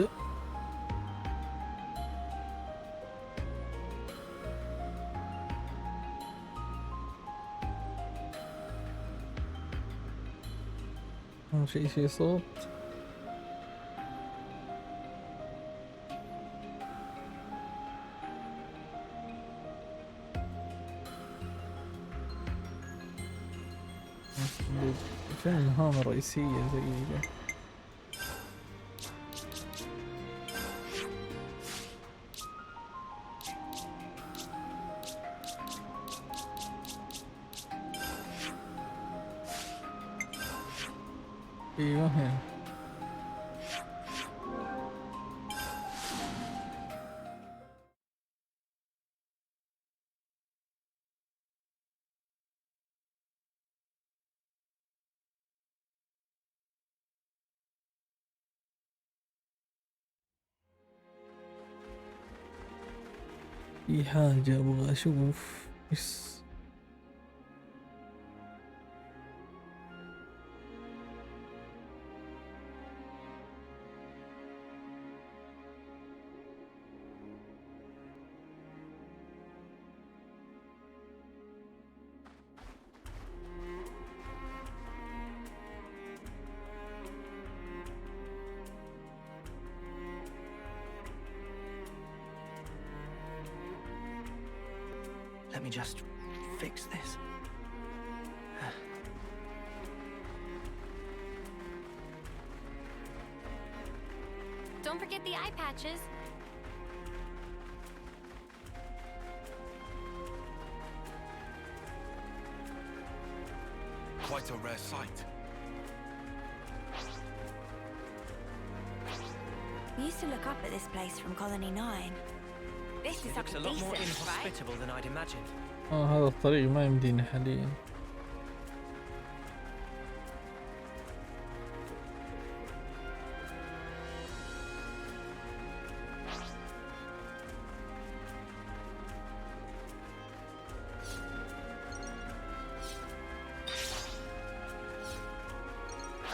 بليد. شيء صوت. فين المهام الرئيسية زي كذا؟ ايوه هنا. في حاجة ابغى اشوف بس. Let me just fix this. Don't forget the eye patches. Quite a rare sight. We used to look up at this place from Colony 9. This is It looks something a lot more decent, right? inhospitable than I'd imagined. هذا الطريق ما يمدينا حاليا.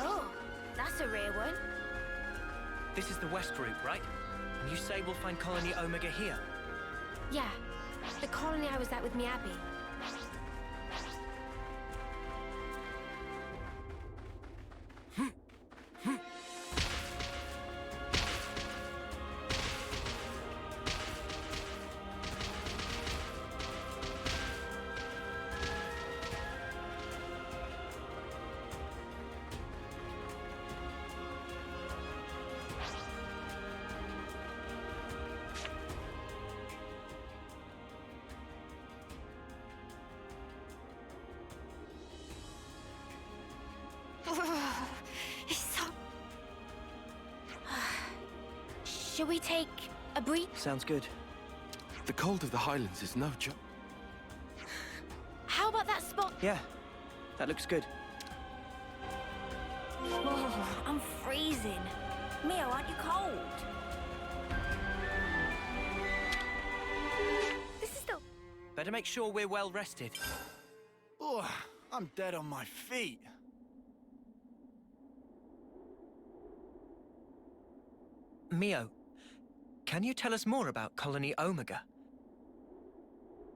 Oh, that's a rare one. This is the west route, right? And you say we'll find Colony Omega here? Yeah, the colony I was at with Miyabi. It's so... Should we take a breathe? Sounds good. The cold of the Highlands is no joke. How about that spot? Yeah, that looks good. Whoa, I'm freezing. Mio, aren't you cold? This is the... Better make sure we're well rested. Oh, I'm dead on my feet. Mio, can you tell us more about Colony Omega?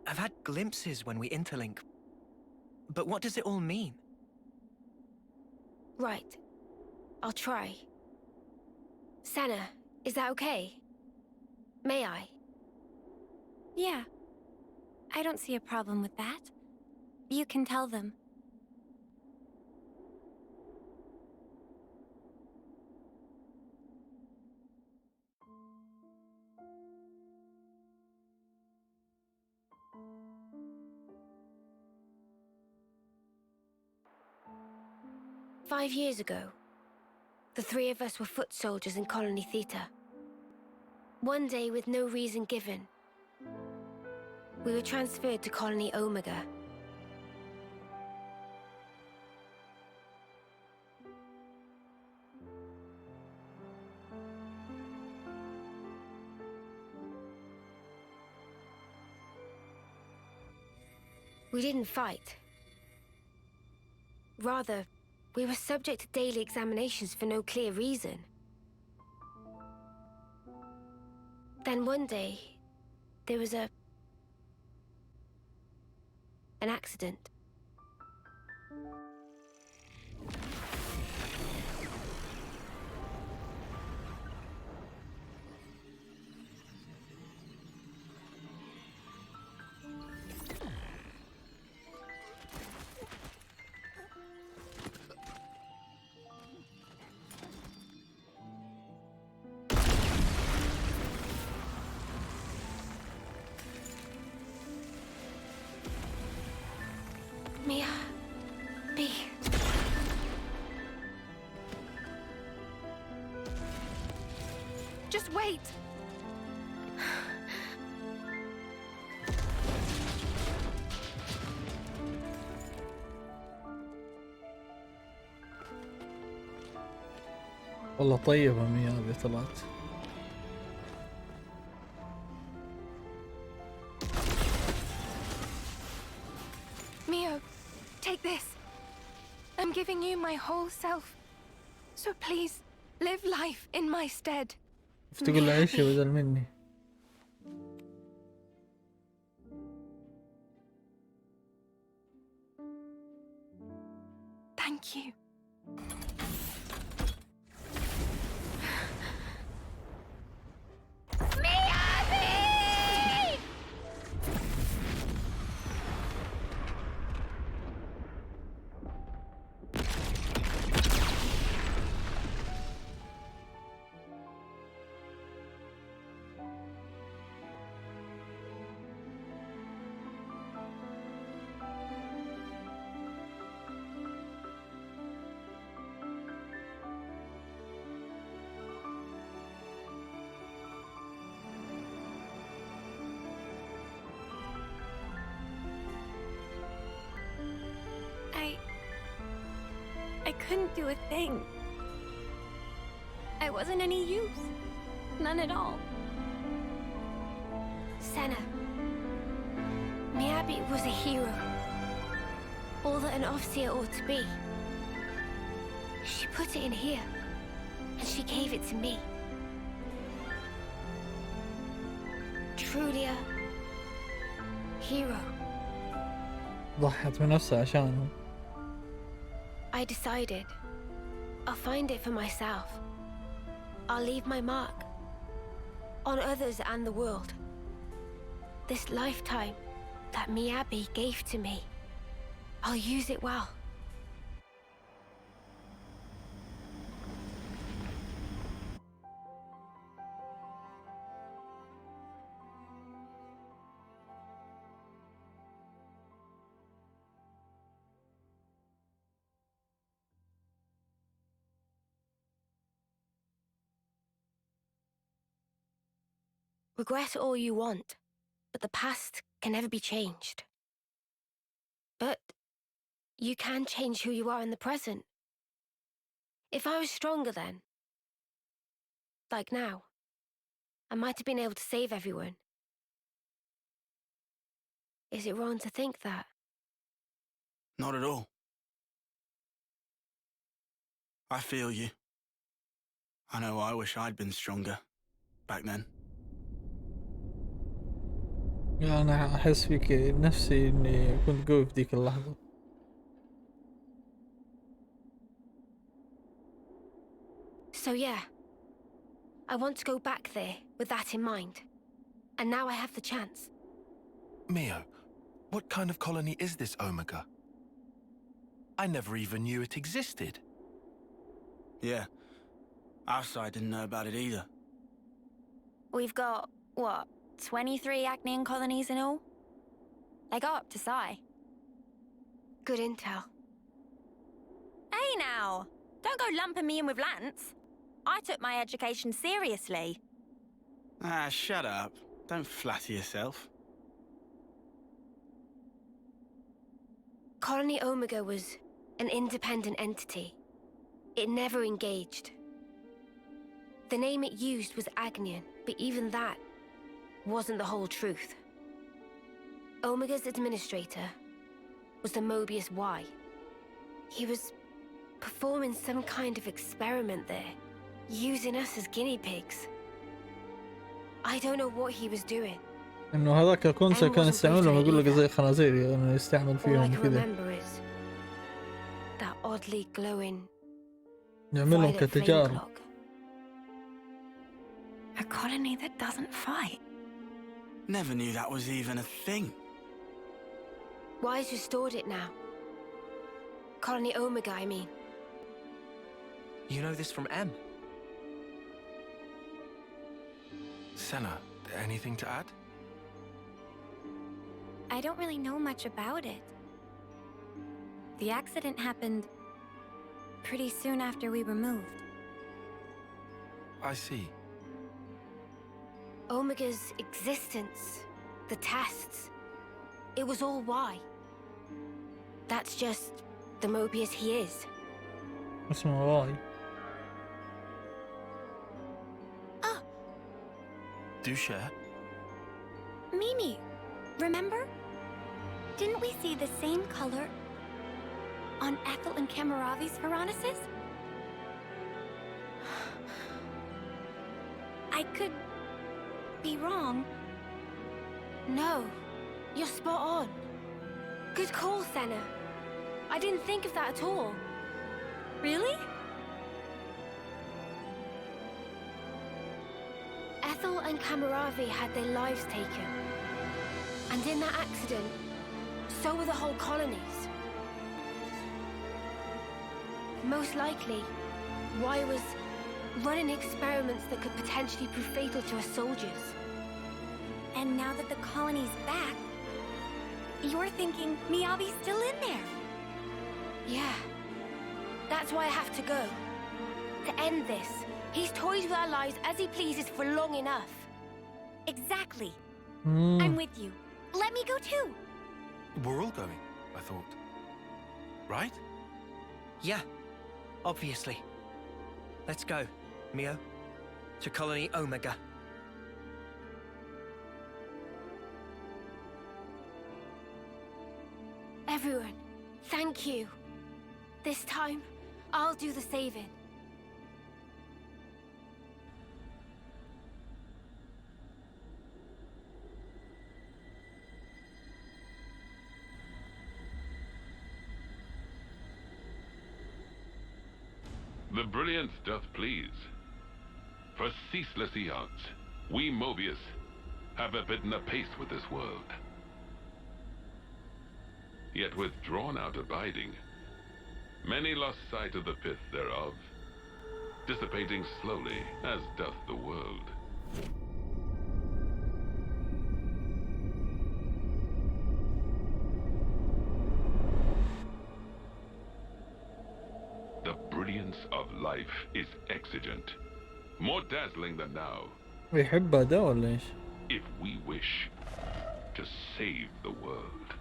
I've had glimpses when we interlink, but what does it all mean? Right. I'll try. Sana, is that okay? May I? Yeah. I don't see a problem with that. You can tell them. "5 years ago, the three of us were foot soldiers in Colony Theta. One day, with no reason given, we were transferred to Colony Omega. We didn't fight. Rather, we were subject to daily examinations for no clear reason. Then one day, there was an accident. Mia, B. Just wait. والله طيبة ميا هذه طلعت. Mio, take this. I'm giving you my whole self. So please, live life in my stead. تقول له عيشي بدل مني. Thank you. I couldn't do a thing. I wasn't any use. None at all. Senna. Miyabi was a hero. All that an officer ought to be. She put it in here, and she gave it to me. Truly a hero. ضحت بنفسها عشانه. I decided I'll find it for myself. I'll leave my mark on others and the world. This lifetime that Miyabi gave to me, I'll use it well. Regret all you want, but the past can never be changed. But you can change who you are in the present. If I was stronger then, like now, I might have been able to save everyone. Is it wrong to think that? Not at all. I feel you. I know I wish I'd been stronger back then. أنا أحس فيك نفسي إني كنت قوي في ذيك اللحظة. So yeah, I want to go back there with that in mind. And now I have the chance. Mio, what kind of colony is this Omega? I never even knew it existed. Yeah. Our side didn't know about it either. We've got, what, 23 Acnean colonies in all? They go up to Psi. Good intel. Hey now! Don't go lumping me in with Lance. I took my education seriously. Ah, shut up. Don't flatter yourself. Colony Omega was an independent entity. It never engaged. The name it used was Agnian, but even that wasn't the whole truth. Omega's administrator was the Mobius Y. He was performing some kind of experiment there, using us as guinea pigs. I don't know what he was doing. انه هذاك الكونسل كان يستعملهم يقول لك زي خنازير يعني يستعمل All I فيهم can كذا remember is that oddly glowing يعملهم violet flame كتجارب. clock. A colony that doesn't fight. Never knew that was even a thing. Wise restored it now. Colony Omega, I mean. You know this from M? Senna, anything to add? I don't really know much about it. The accident happened pretty soon after we were moved. I see. Omega's existence, the tests, it was all why. That's just the Mobius he is. اسمه واي. Do share. Mimi, remember? Didn't we see the same color on Ethel and Kamaravi's Veronicus? I could be wrong. No, you're spot on. Good call, Senna. I didn't think of that at all. Really? Ethel and Kamaravi had their lives taken. And in that accident, so were the whole colonies. Most likely, Y was running experiments that could potentially prove fatal to us soldiers. And now that the colony's back, you're thinking Miyabi's still in there. Yeah. That's why I have to go. To end this. He's toyed with our lives as he pleases for long enough. Exactly. Hmm. I'm with you. Let me go too. We're all going, I thought. Right? Yeah, obviously. Let's go, Mio. To Colony Omega. Everyone, thank you. This time, I'll do the saving. The brilliance doth please. For ceaseless eons, we Mobius have abidden apace with this world. Yet with drawn-out abiding, many lost sight of the pith thereof, dissipating slowly as doth the world. The brilliance of life is exigent, more dazzling than now, يحبها ده ولا ايش؟ if we wish to save the world.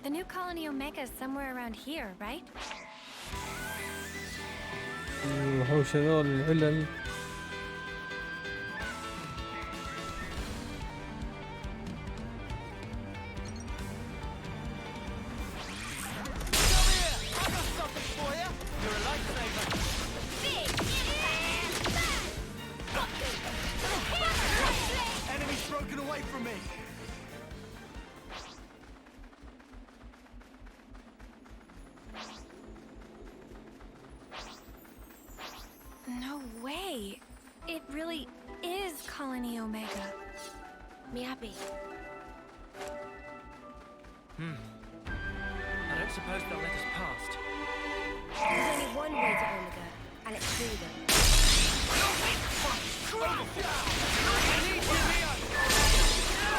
The new colony Omega is somewhere around here, right? الوحوش هذول العلل. Enemy's broken away from me. No way. It really is Colony Omega. Miyabi. I don't suppose they'll let us past. There's only one way to Omega, and it's through them.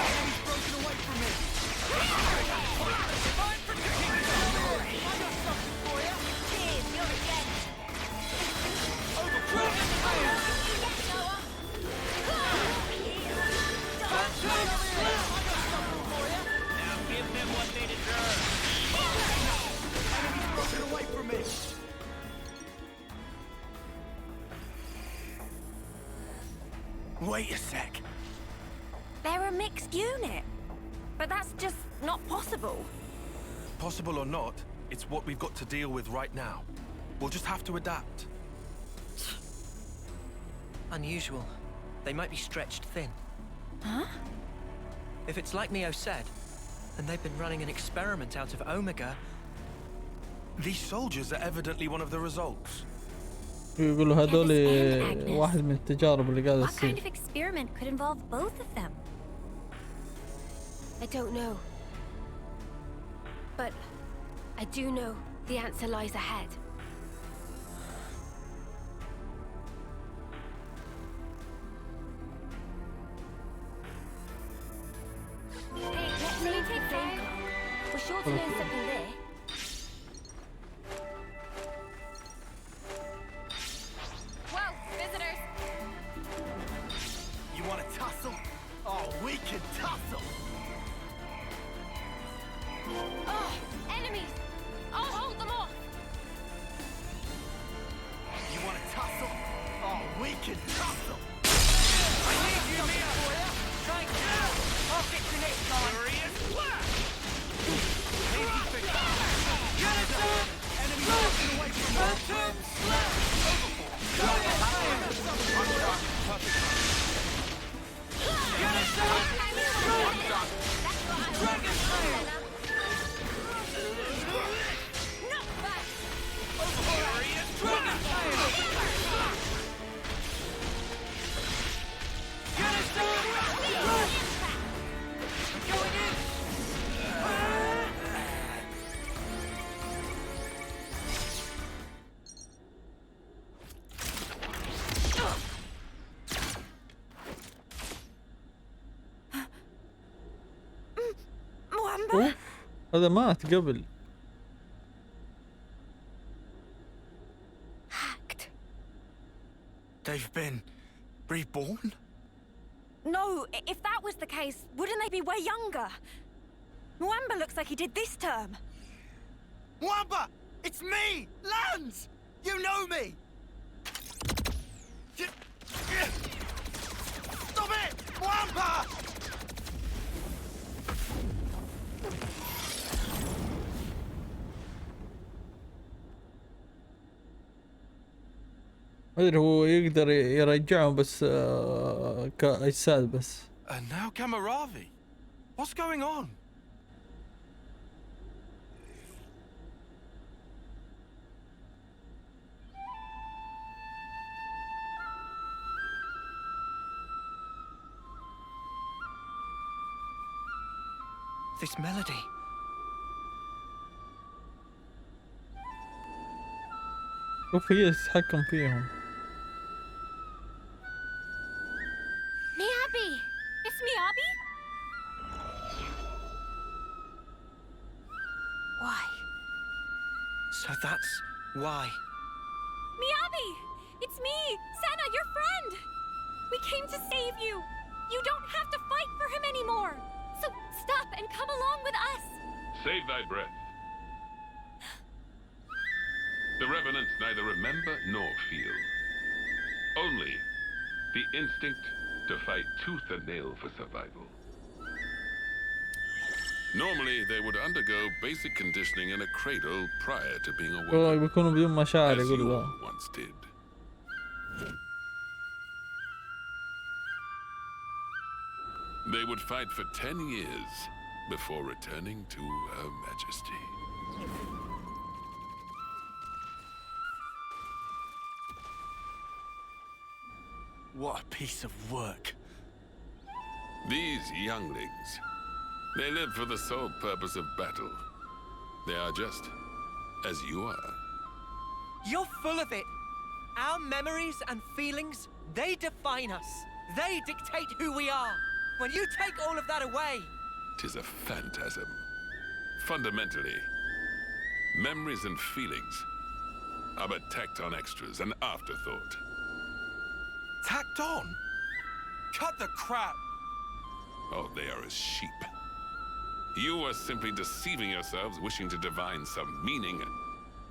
Enemy's broken away from me. I'm protecting the territory. I got something for you. Dave, you're dead. Overwhelming fire. Now give them what they deserve. Enemy's broken away Wait a sec. They're a mixed unit. But that's just not possible. Possible or not, it's what we've got to deal with right now. We'll just have to adapt. Unusual. They might be stretched thin. Huh? If it's like Mio said, then they've been running an experiment out of Omega. These soldiers are evidently one of the results. يقولوا هذول واحد من التجارب اللي قاعدة What kind تصير. of experiment could involve both of them? I don't know. But I do know the answer lies ahead. Hey, let's leave the flame clock. We're sure to learn something there. Whoa, visitors! You want to tussle? Oh, we can tussle. Oh, enemies! I'll hold them off! You want to tussle? Oh, we can tussle. I need you, Mio! Try and get out! I'll fix the next guy! Furious blast! Easy fix. Get it done! Enemy walking away from Phantom Slash! Get it done! Dragon Slayer! Furious Dragon Slayer! Get it done! Going in! Mwamba? أوف هذا مات قبل. Hacked. They've been reborn? No, if that was the case, wouldn't they be way younger? Mwamba looks like he did this term. Wamba! It's me! Lance! You know me! Stop it! Wamba! ما أدري هو يقدر يرجعهم بس كأجساد بس. And now Gamaravi. What's going on? This melody. شوف هي تتحكم فيهم. Miyabi! It's Miyabi? Why? So that's why. Miyabi! It's me, Senna, your friend! We came to save you! You don't have to fight for him anymore! So stop and come along with us! Save thy breath. The Revenants neither remember nor feel. Only the instinct to fight tooth and nail for survival. Normally, they would undergo basic conditioning in a cradle prior to being awoken, بيكونوا بدون مشاعر as you يقولوا ذا. once did. They would fight for 10 years before returning to Her Majesty. What a piece of work. These younglings, they live for the sole purpose of battle. They are just as you are. You're full of it. Our memories and feelings, they define us. They dictate who we are. When you take all of that away, 'Tis a phantasm. Fundamentally, memories and feelings are but tacked-on extras, an afterthought. Tacked on? Cut the crap! Oh, they are as sheep. You are simply deceiving yourselves, wishing to divine some meaning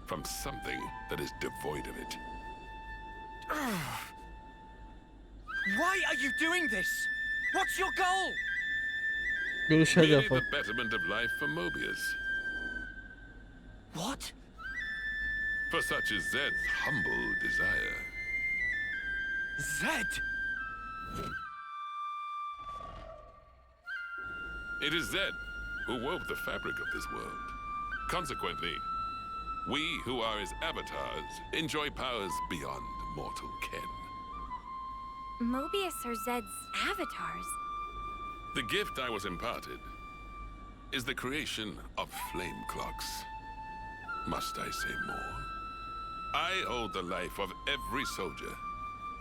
from something that is devoid of it. Why are you doing this? What's your goal? قول ايش Merely هدفك؟ the betterment of life for Mobius. What? For such is Zed's humble desire. Zed! It is Zed who wove the fabric of this world. Consequently, we who are his avatars enjoy powers beyond mortal ken. Mobius are Zed's avatars. The gift I was imparted is the creation of flame clocks. Must I say more? I hold the life of every soldier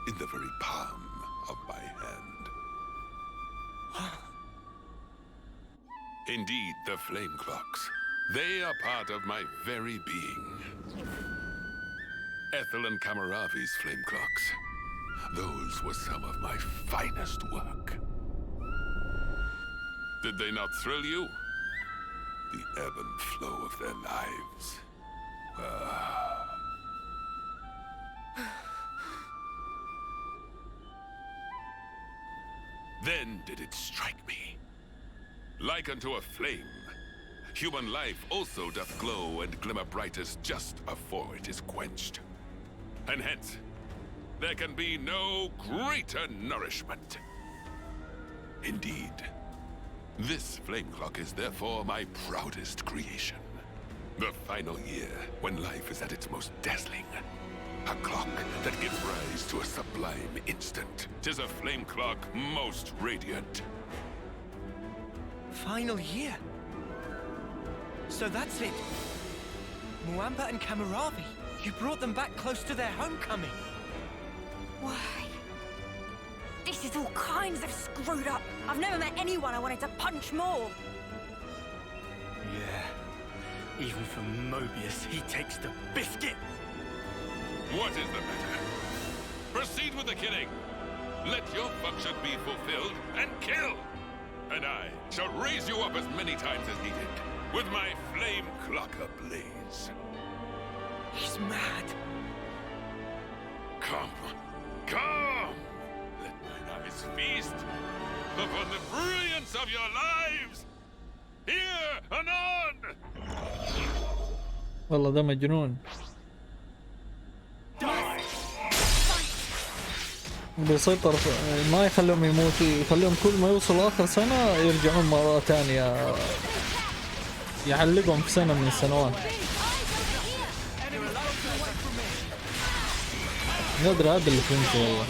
in the very palm of my hand. Indeed, the flame clocks. They are part of my very being. Ethel and Kamaravi's flame clocks. Those were some of my finest work. Did they not thrill you? The ebb and flow of their lives. Then did it strike me. Like unto a flame, human life also doth glow and glimmer brightest just afore it is quenched. And hence, there can be no greater nourishment. Indeed, this flame clock is therefore my proudest creation. The final year, when life is at its most dazzling. A clock that gives rise to a sublime instant. 'Tis a flame clock most radiant. Final year. So that's it. Muamba and Kamaravi. You brought them back close to their homecoming. Why? This is all kinds of screwed up. I've never met anyone I wanted to punch more. Yeah. Even for Mobius, he takes the biscuit. What is the matter? Proceed with the killing. Let your function be fulfilled and kill. And I shall raise you up as many times as needed, with my flame clock ablaze. He's mad. Come, come! Let mine eyes feast upon the brilliance of your lives! Here, anon! والله ده مجنون. بيسيطر ما يخليهم يموتوا، يخليهم كل ما يوصلوا آخر سنة يرجعون مرة ثانية، يعلقهم في سنة من السنوات. نادر هذا اللي فهمته والله.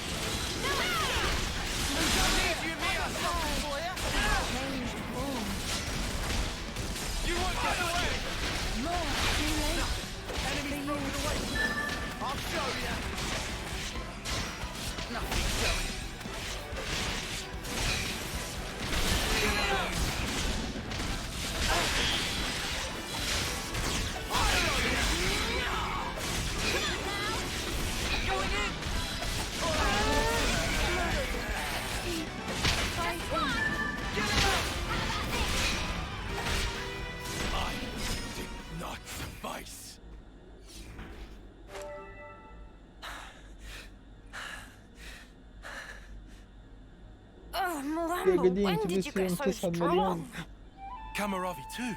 When did you get so strong? Kamaravi too.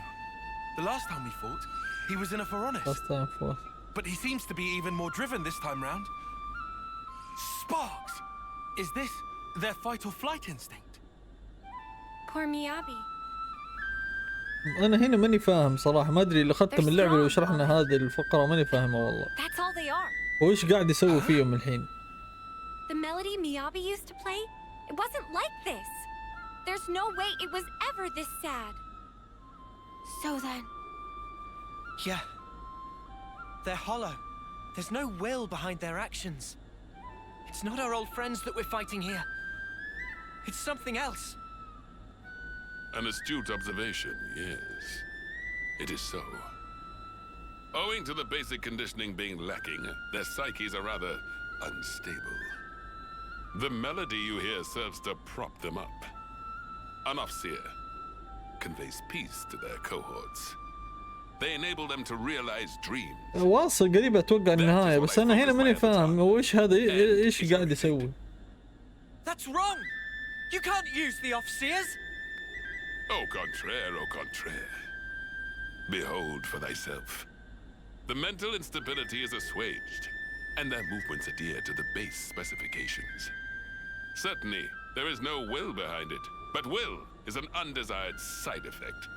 The last time we fought, he was in a Pharaonis. Last time for. But he seems to be even more driven this time round. Sparks! Is this their fight or flight instinct? Poor Miyabi. أنا هنا ماني فاهم صراحة، ما أدري اللي ختم اللعبة لو شرحنا هذه الفقرة ماني فاهمة والله. That's all they are. وإيش قاعد يسوي فيهم الحين؟ The melody Miyabi used to play, it wasn't like this. There's no way it was ever this sad. So then, Yeah. They're hollow. There's no will behind their actions. It's not our old friends that we're fighting here. It's something else. An astute observation, yes. It is so. Owing to the basic conditioning being lacking, their psyches are rather unstable. The melody you hear serves to prop them up. An Ofseer conveys peace to their cohorts. They enable them to realize dreams. واصل قريب أتوقع النهاية، بس أنا هنا ماني فاهم هو إيش هذا، إيش قاعد يسوي؟ That's wrong! You can't use the Offseers! Au contraire, au contraire. Behold for thyself. The mental instability is assuaged, and their movements adhere to the base specifications. Certainly, there is no will behind it, but will is an undesired side effect.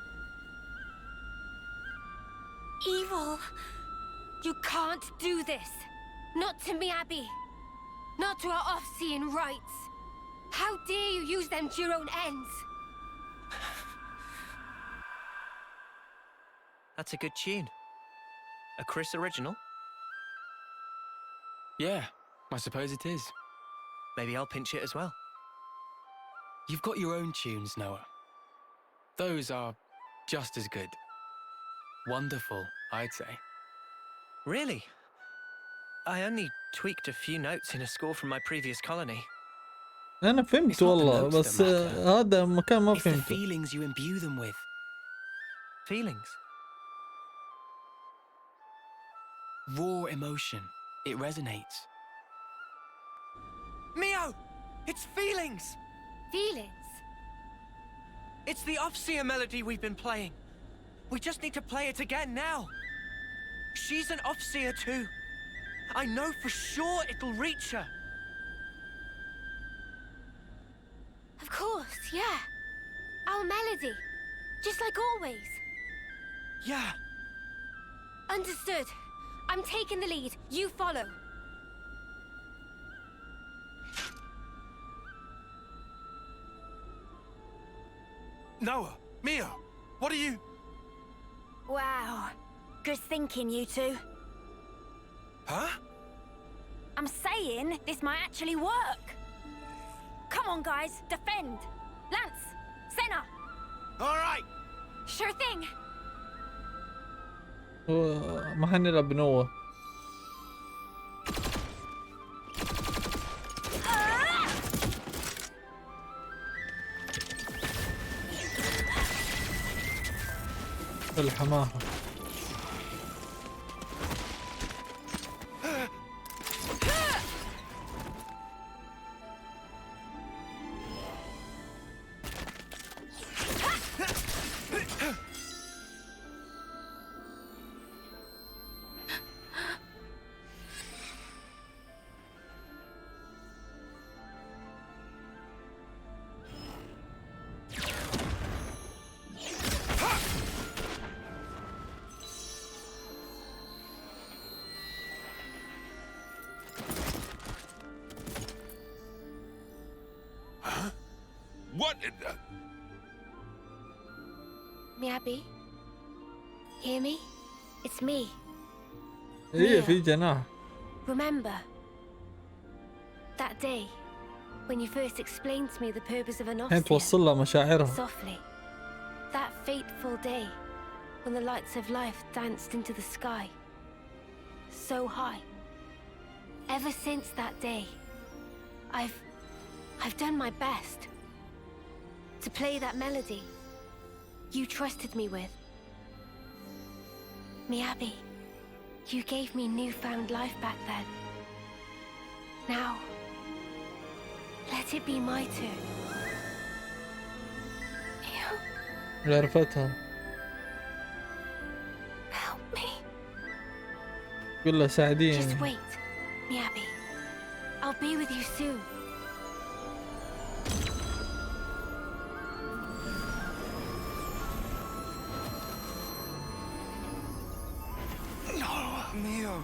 Evil! You can't do this! Not to me, Abby! Not to our Offseeing rights! How dare you use them to your own ends! That's a good tune. A Chris original? Yeah, I suppose it is. Maybe I'll pinch it as well. You've got your own tunes, Noah. Those are just as good. Wonderful, I'd say. Really? I only tweaked a few notes in a score from my previous colony. انا فهمت It's not the والله notes بس that matter. هذا مكان ما It's the فهمته. feelings you imbue them with. Feelings? Raw emotion. It resonates. Mio! It's feelings! Feelings? It's the Offseer melody we've been playing. We just need to play it again now. She's an Offseer too. I know for sure it'll reach her. Of course, yeah. Our melody. Just like always. Yeah. Understood. I'm taking the lead. You follow. Noah, Mio, what are you... Wow. Good thinking, you two. Huh? I'm saying this might actually work. Come on, guys. Defend. Lance. Senna. All right. Sure thing. ما حنلعب بنوة. الحماها. What in the... Me, Abby? Hear me? It's me. هي في جناح. Remember that day when you first explained to me the purpose of an الحين Offseer? توصل لها مشاعرها. Softly. That fateful day when the lights of life danced into the sky. So high. Ever since that day, I've done my best to play that melody you trusted me with. Me, Abby, you gave me newfound life back then. Now, let it be my turn. اللي عرفتها. Help me. قول له Just ساعديني. wait, me, Abby. I'll be with you soon. Mio.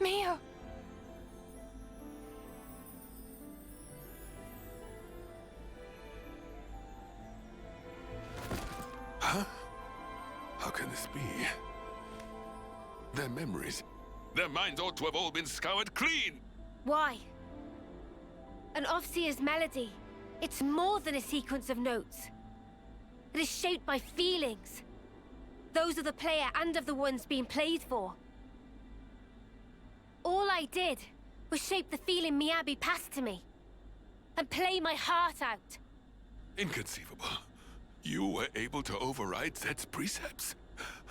Mio! Huh? How can this be? Their memories, their minds ought to have all been scoured clean! Why? An Offseer's melody. It's more than a sequence of notes. It is shaped by feelings. Those of the player and of the ones being played for. All I did was shape the feeling Miyabi passed to me. And play my heart out. Inconceivable. You were able to override Zed's precepts?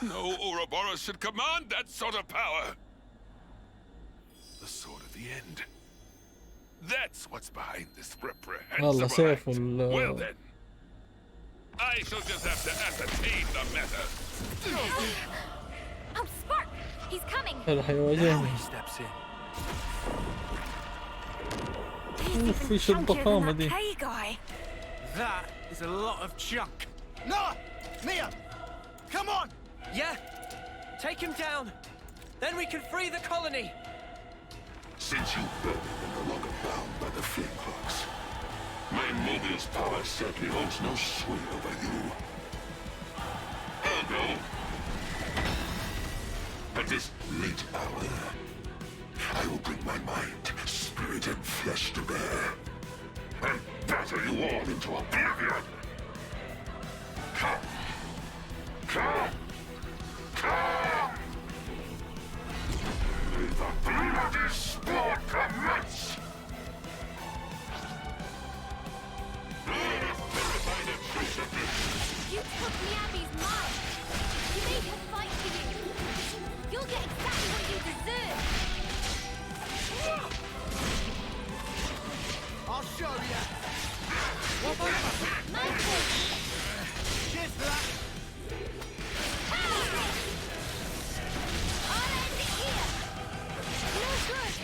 No Ouroboros should command that sort of power! the sword at the end. That's what's behind this والله reprehensible سيف act. Well then, I shall just have to ascertain the matter. Oh, Spark! He's coming! هذا حيواجهني. He steps in. اوف ايش الضخامة دي. Hey, guy. That is a lot of junk. Noah! Mia! Come on! Yeah? Take him down. Then we can free the colony. Since you both are no longer bound by the flame clocks, my Mobius power certainly holds no sway over you. Ergo, at this late hour, I will bring my mind, spirit, and flesh to bear, and batter you all into oblivion. Come. Come. Come. May the bloody sport commence! You took Miyabi's mind! You made him fight for you! You'll get exactly what you deserve! I'll show you. Michael! Cheers for that. I'll end it here! No good!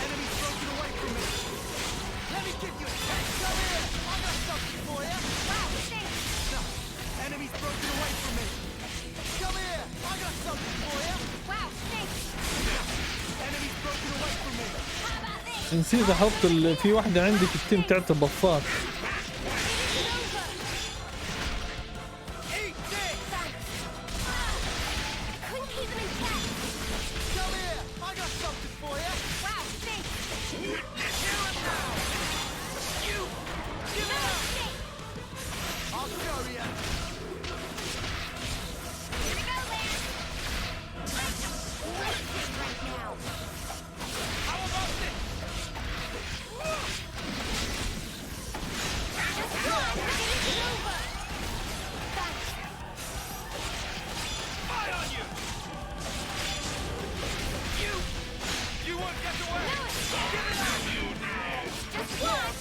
Enemy's broken away from me. Let me give you a taste. Come here. I got something for you. Wow, thanks! No. Enemy's broken away from me. Come here. I got something for you. Wow, thanks! Enemy's broken away from me. How about this? نسيت احط في واحدة عندي في التيم تعطي بفات. Eat this. Couldn't keep them in check! Come here. I got something for you. Wow, thanks! You and now. You. Give it up. I'll show you. Here we go, Lance! Wasted right now! How about this? Just one! Finish it over! Thanks! Fire on you. You won't get away. No escape! Give it up. You now. Just one!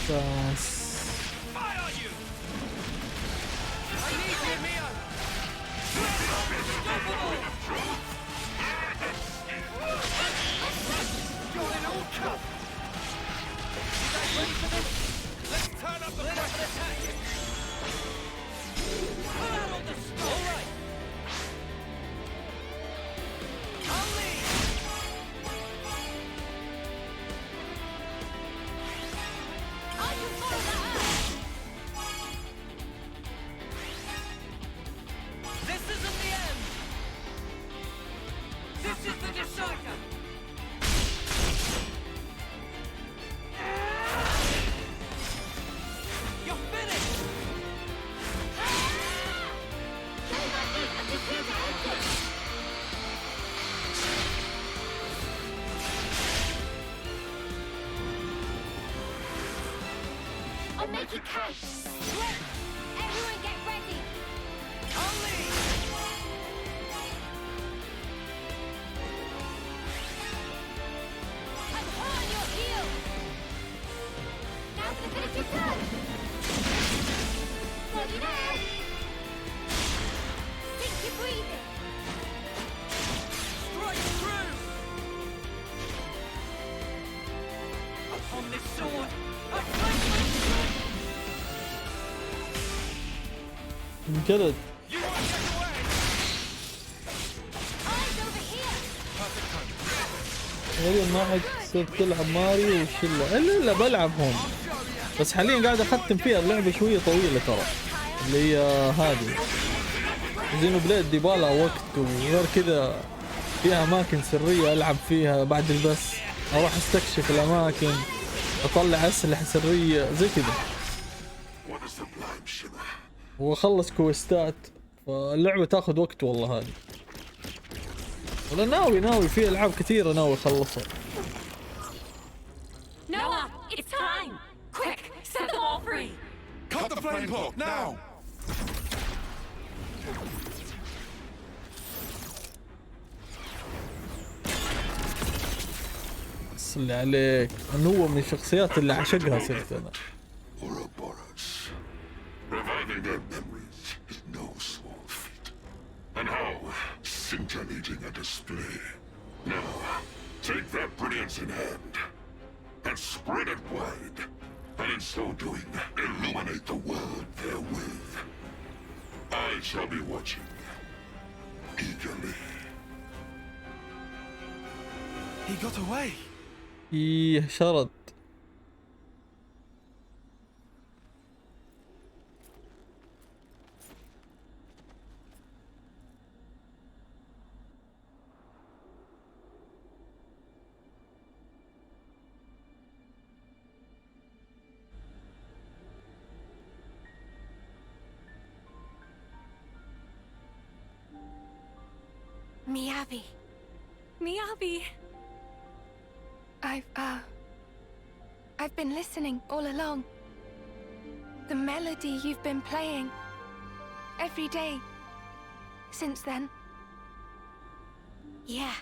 بس Fire on you. I need you, Mio. You're in all cup. You guys ready for this? Let's turn up the pressure. Attack. Pull out all the stuff. All right. I'll lead. I can follow that up! This isn't the end. This is the decider. You're finished. Get my feet! I'm just here to help you! I'll make it count! Quick! Everyone get ready! I'll lead. I'm on your heels! Now's the finish your turn! Steady now! Think you're breathing! Strike through. Upon this sword, I place my strength. انقلت. You won't get away. Eyes over here! غير ما حد صرت تلعب ماريو والشلة الا بلعب هون، بس حاليا قاعد اختم فيها اللعبة شوية طويلة ترى، اللي هي هذه زينو بليد دي بالها وقت، وغير كذا فيها اماكن سرية العب فيها بعد البث، اروح استكشف الاماكن، اطلع اسلحة سرية زي كذا، واخلص كويستات، فاللعبة تاخذ وقت والله هذه. ولا ناوي في العاب كثيرة ناوي اخلصها. Noah, it's time! Quick, set them all free! Cut the flame clock now! صلي عليك، انه هو من الشخصيات اللي عشقها صرت انا. Reviving their memories is no small feat. And how scintillating a display. Now, take that brilliance in hand and spread it wide. And in so doing, illuminate the world therewith. I shall be watching eagerly. He got away. ايه شرد. Miyabi. Miyabi. I've been listening all along. The melody you've been playing every day since then. Yeah.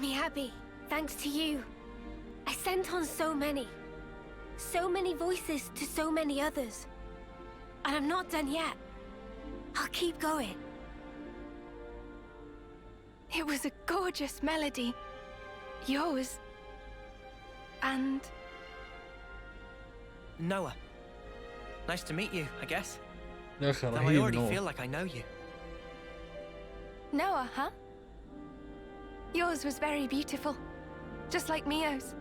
Miyabi, thanks to you. I sent on so many voices to so many others. And I'm not done yet. I'll keep going. It was a gorgeous melody. Yours. And Noah. Nice to meet you, I guess. يا اخي Though I رهيب already نوح. feel like I know you. Noah, huh? Yours was very beautiful. Just like Mio's.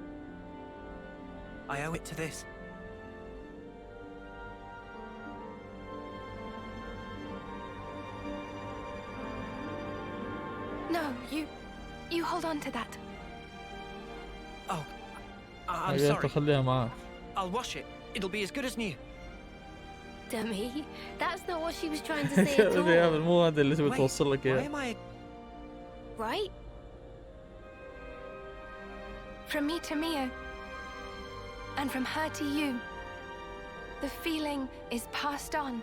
I owe it to this. No, you hold on to that. Oh, I'm يا sorry. خليها معاك. I'll wash it. It'll be as good as new. Dummy. That's not what she was trying to say at يا all. مو هذا اللي تبي Wait, توصل لك why اياه. am I... Right? From me to Mio. And from her to you. The feeling is passed on.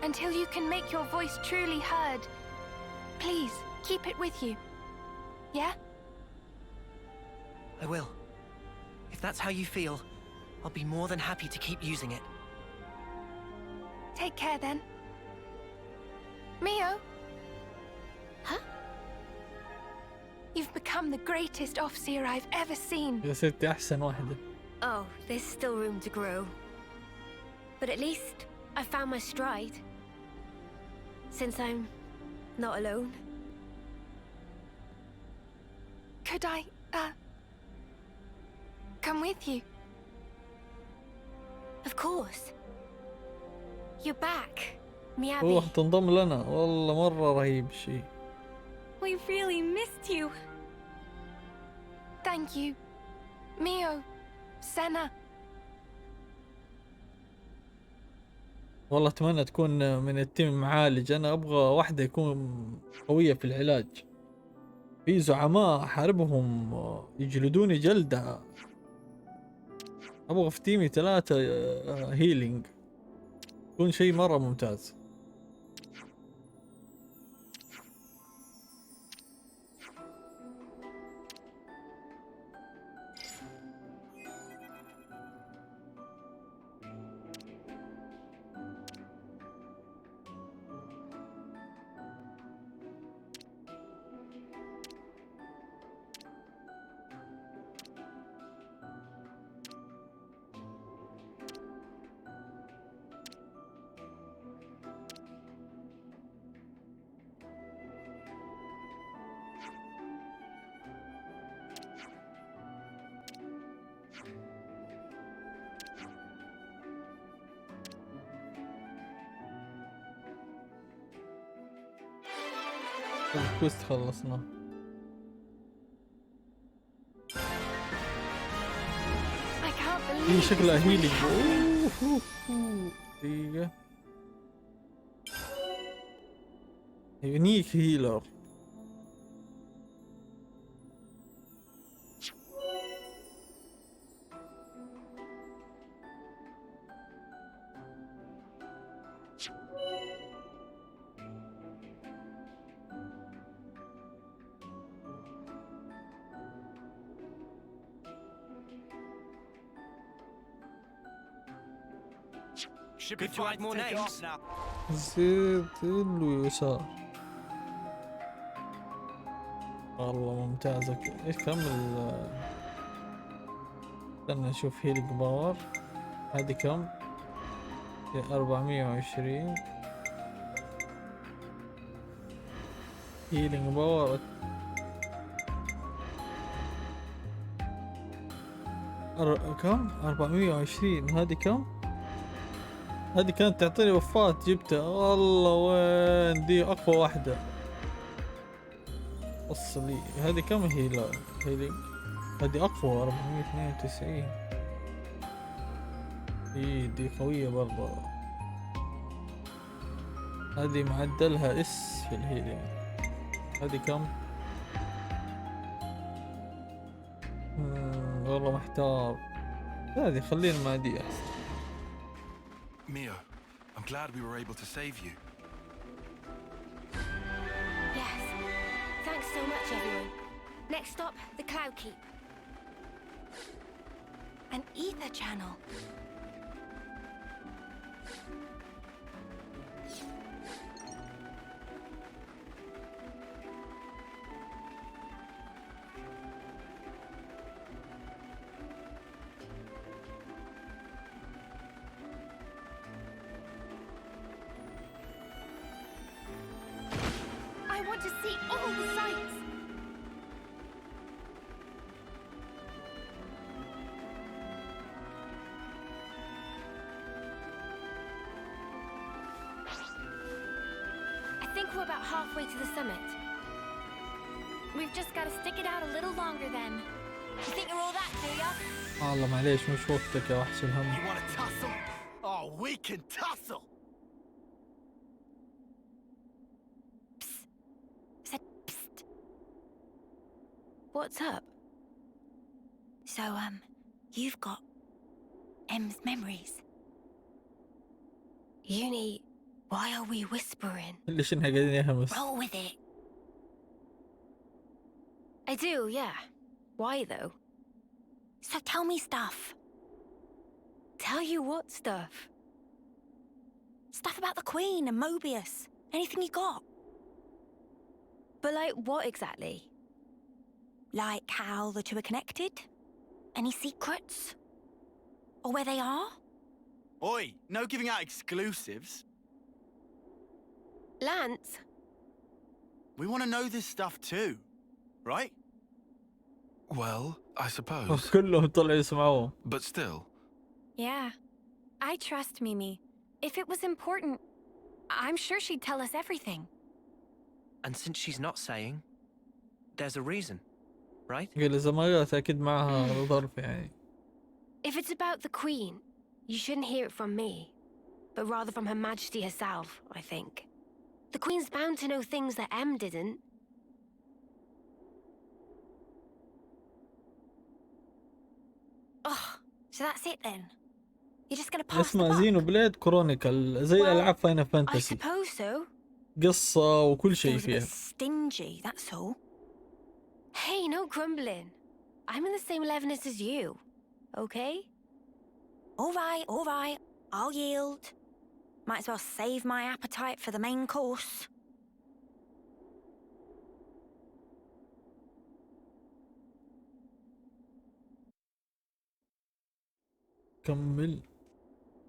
Until you can make your voice truly heard. Please, keep it with you. Yeah? I will. If that's how you feel, I'll be more than happy to keep using it. Take care then. Mio? Huh? You've become the greatest officer I've ever seen. يا ستي احسن واحدة. Oh, there's still room to grow. But at least I found my stride. Since I'm not alone. Could I, come with you? Of course. You're back, Miyabi. روح تنضم لنا، والله مرة رهيب الشيء. We really missed you. Thank you. Mio. Senna. والله اتمنى تكون من التيم معالج. انا ابغى واحدة يكون قوية في العلاج. في زعماء احاربهم يجلدوني جلدة. ابغى في تيمي 3 هيلينج. يكون شيء مرة ممتاز. الكويست خلصنا. I can't في believe شكلها this really هيلينج. happened. دقيقة. يونيك هيلر. Should be Good to fine add more take it names. off now. زيت اليسار. والله ممتازة. ايش كمل. استنى نشوف هيلينج باور. هذه كم؟ 420 هيلينج باور. كم؟ 420. هذه كم؟ هذه كانت تعطيني وفات جبتها. والله وين دي اقوى واحدة. اصلي هذه كم هي؟ لا هيلينج هذه اقوى 492. ايه دي قوية برضه. هذه معدلها اس في الهيلينج. هذه كم؟ والله محتار. هذه خلينا مع دي احسن. Mio, I'm glad we were able to save you. Yes. Thanks so much, everyone. Next stop, the Cloud Keep. An ether channel. I want to see all the sights. I think we're about halfway to the summit. We've just got to stick it out a little longer then. You think you're all that, do ya? والله معليش مش وقتك يا وحش الهم. You wanna tussle? Oh, we can tussle! Said psst. What's up? So, you've got M's memories. Uni, why are we whispering? ليش إنها قاعدين يهمس؟ Roll with it. I do, yeah. Why though? So tell me stuff. Tell you what stuff? Stuff about the Queen and Mobius. Anything you got. But like what exactly? Like how the two are connected? Any secrets? Or where they are? Oi, no giving out exclusives. Lance? We want to know this stuff too, right? Well, I suppose. كلهم طلعوا يسمعوه. But still. Yeah. I trust Mimi. If it was important, I'm sure she'd tell us everything. And since she's not saying, there's a reason, right? قال إذا ما قالت أكيد معها ظرف يعني. If it's about the Queen, you shouldn't hear it from me, but rather from Her Majesty herself, I think. The Queen's bound to know things that M didn't. Oh, so that's it then? You're just gonna pass the اسمها buck? زينو بليد كرونيكال زي Well, ألعاب فاينل I فانتسي. suppose so. قصة وكل شيء Feels a bit فيها. stingy, that's all. Hey, no grumbling. I'm in the same levelness as you, okay? All right. I'll yield. Might as well save my appetite for the main course. كمل.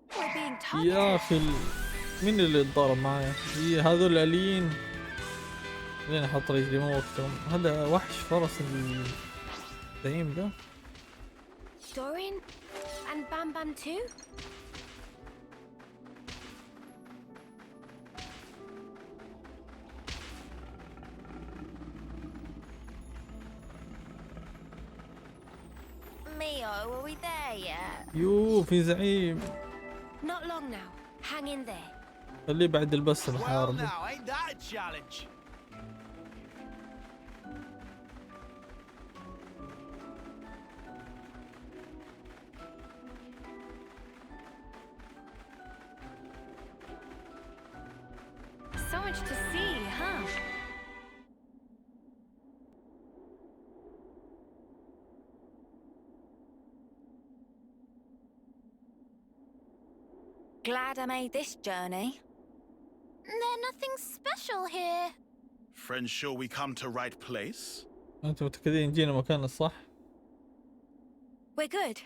We're being يا targeted. أخي مين اللي اتضارب معايا؟ هي هذول الآليين. لين أحط رجلي مو وقتهم. هذا وحش فرس الزعيم ده. Dorian? And Bam Bam too? Mio, are we there yet? يو في زعيم. Not long now. Hang in there. خليه بعد البث Well بحارب. now, ain't that a challenge? So much to see, huh? Glad I made this journey. There's nothing special here. Friends sure we come to right place? انتم متأكدين جينا مكان الصح؟ We're good.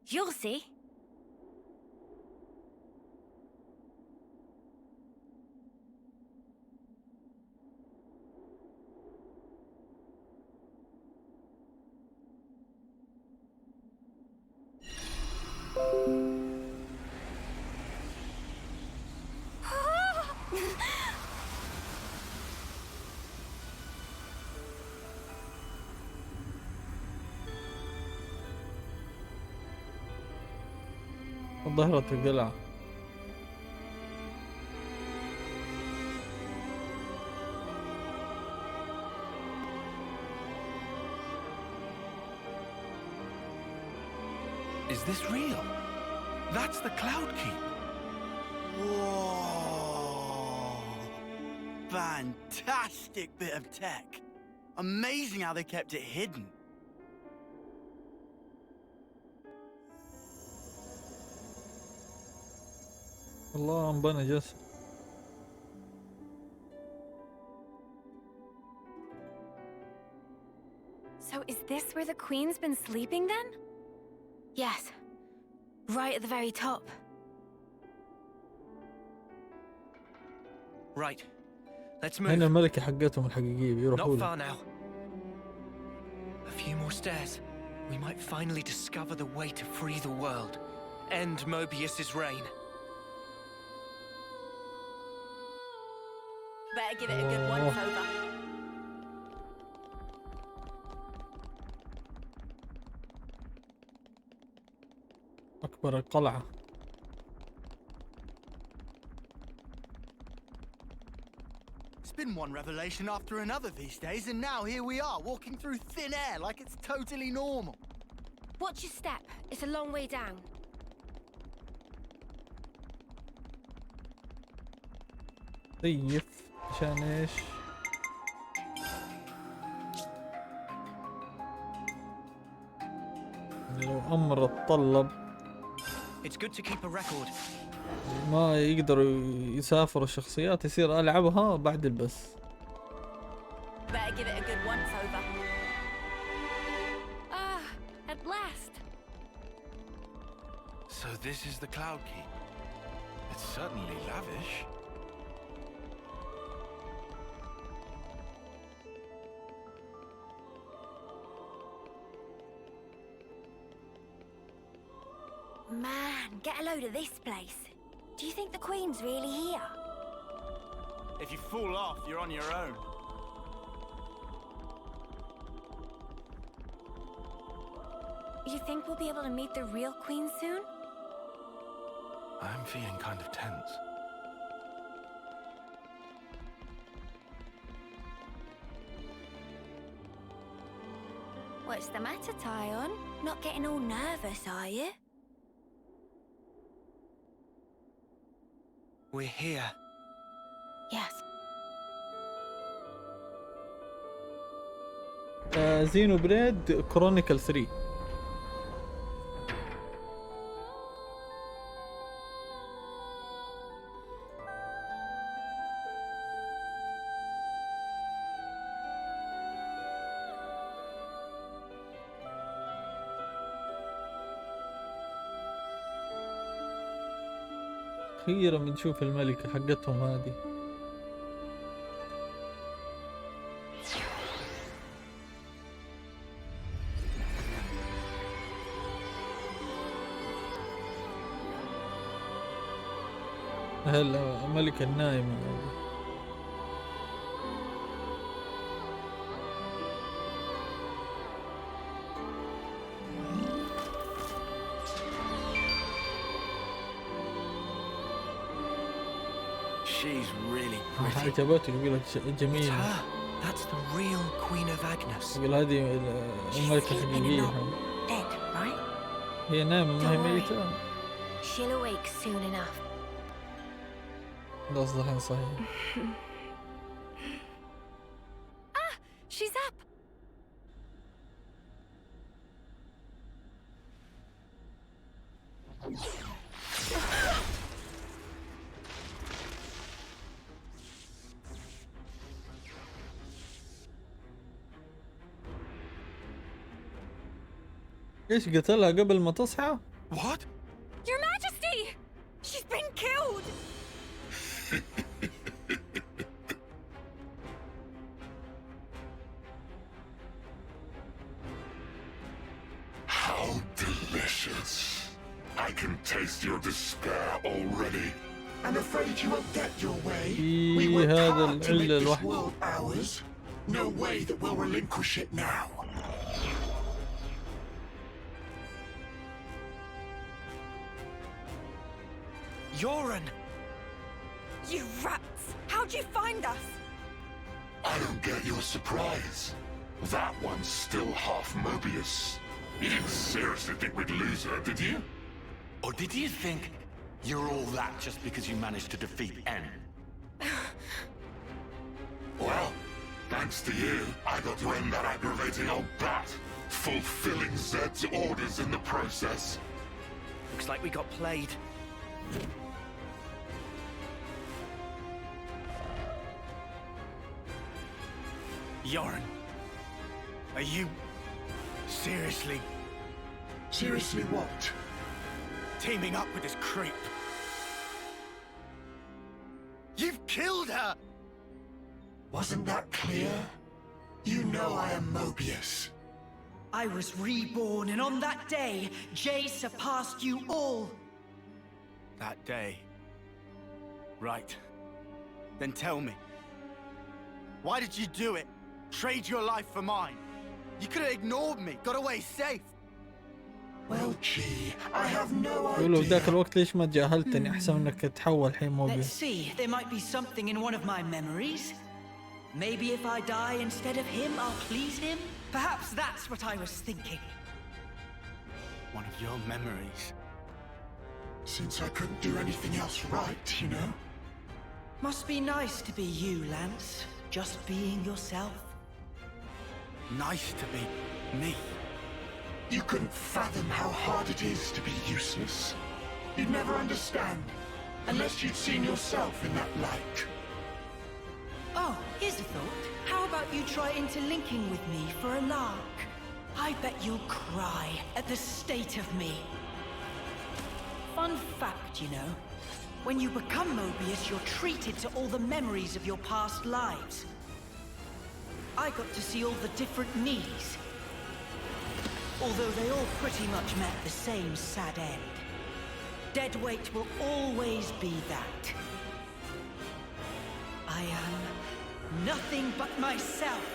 You'll see. ظهرت القلعة. Is this real? That's the Cloud Keep. Whoa! Fantastic bit of tech. Amazing how they kept it hidden. الله انبنى جسر. So is this where the Queen's been sleeping then? Yes. Right at the very top. Right. Let's هنا move. الملكة حقتهم الحقيقية بيروحوا Not لها. far now. A few more stairs. We might finally discover the way to free the world. End Mobius's reign. Better give it a good once over. أكبر القلعة. It's been one revelation after another these days, and now here we are, walking through thin air like it's totally normal. Watch your step. It's a long way down. طيب عشان ايش؟ يعني لو أمر اتطلب It's good to keep a record. ما يقدروا يسافروا الشخصيات يصير ألعبها بعد البث. Better give it a good once over. Ah, at last. So this is the Cloud Keep. It's certainly lavish. Man, get a load of this place. Do you think the Queen's really here? If you fall off, you're on your own. You think we'll be able to meet the real Queen soon? I'm feeling kind of tense. What's the matter, Tyon? Not getting all nervous, are you? We're here. Yes. Xenoblade Chronicles 3. أخيرا بنشوف الملكة حقتهم هذه. هلا الملكة النايمة هذه. She's really pretty. عجبته يقول لك It's جميلة. her. That's the real Queen of Agnes. يقول هذه الملكة الحقيقية. Dead, right? هي نايمة ما هي Don't worry. ميتة. She'll awake soon enough. ده صحيح صحيح. She's up! ايش قتلها قبل ما تصحى؟ What? Your Majesty! She's been killed! How delicious. I can taste your despair already. I'm afraid you won't get your way. We في worked هذا hard to make العلة this الوحدة. world ours. No way that we'll relinquish it now. Yoren! You rats! How'd you find us? I don't get your surprise. That one's still half Mobius. You didn't seriously think we'd lose her, did you? Or did you think you're all that just because you managed to defeat N? Well, thanks to you, I got to end that aggravating old bat, fulfilling Zed's orders in the process. Looks like we got played. Yoren, are you seriously Seriously what? teaming up with this creep? You've killed her! Wasn't that clear? You know I am Mobius. I was reborn, and on that day, Jay surpassed you all. That day. Right. Then tell me. Why did you do it? Trade your life for mine? You could have ignored me, got away safe. Well, gee, I have no يقولوا في ذاك idea. الوقت ليش ما تجاهلتني؟ احسن انك تتحول الحين Let's موبيس. see, there might be something in one of my memories. Maybe if I die instead of him, I'll please him? Perhaps that's what I was thinking. One of your memories. Since I couldn't do anything else right, you know? Must be nice to be you, Lance. Just being yourself. Nice to be me. You couldn't fathom how hard it is to be useless. You'd never understand, unless you'd seen yourself in that light. Oh, here's a thought. How about you try interlinking with me for a lark? I bet you'll cry at the state of me. Fun fact, you know. When you become Mobius, you're treated to all the memories of your past lives. I got to see all the different me's. Although they all pretty much met the same sad end. Dead weight will always be that. I am nothing but myself.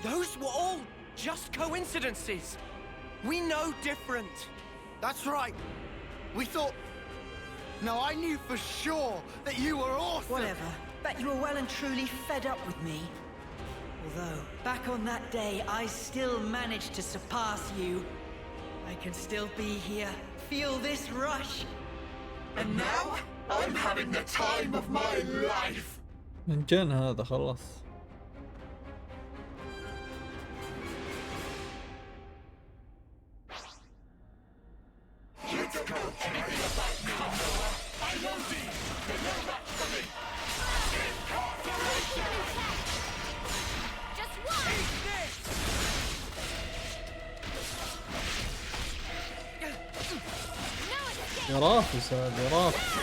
Those were all just coincidences. We know different. That's right. We thought... No, I knew for sure that you were awesome. Whatever. Bet you were well and truly fed up with me. Although, back on that day, I still managed to surpass you. I can still be here, feel this rush. And now, I'm having the time of my life. من جن هذا خلص. يرافس هذا يرافس.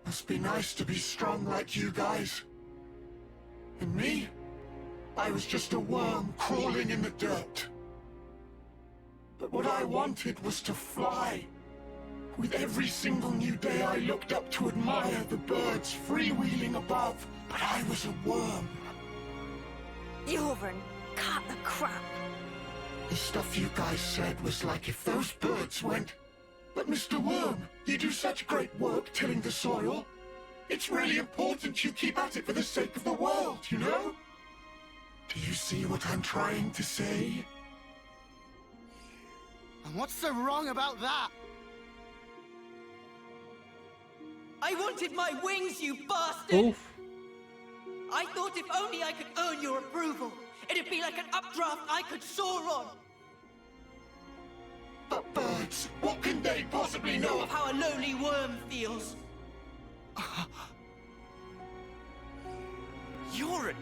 Must be nice to be strong like you guys. And me? I was just a worm crawling in the dirt. But what I wanted was to fly. With every single new day I looked up to admire the birds freewheeling above, but I was a worm. Jorvin, cut the crap. The stuff you guys said was like if those birds went... But Mr. Worm, you do such great work tilling the soil. It's really important you keep at it for the sake of the world, you know? Do you see what I'm trying to say? And what's so wrong about that? I wanted my wings, you bastard! Oof. I thought if only I could earn your approval, it'd be like an updraft I could soar on. But birds, what can they possibly know Of how a lowly worm feels. Yoren!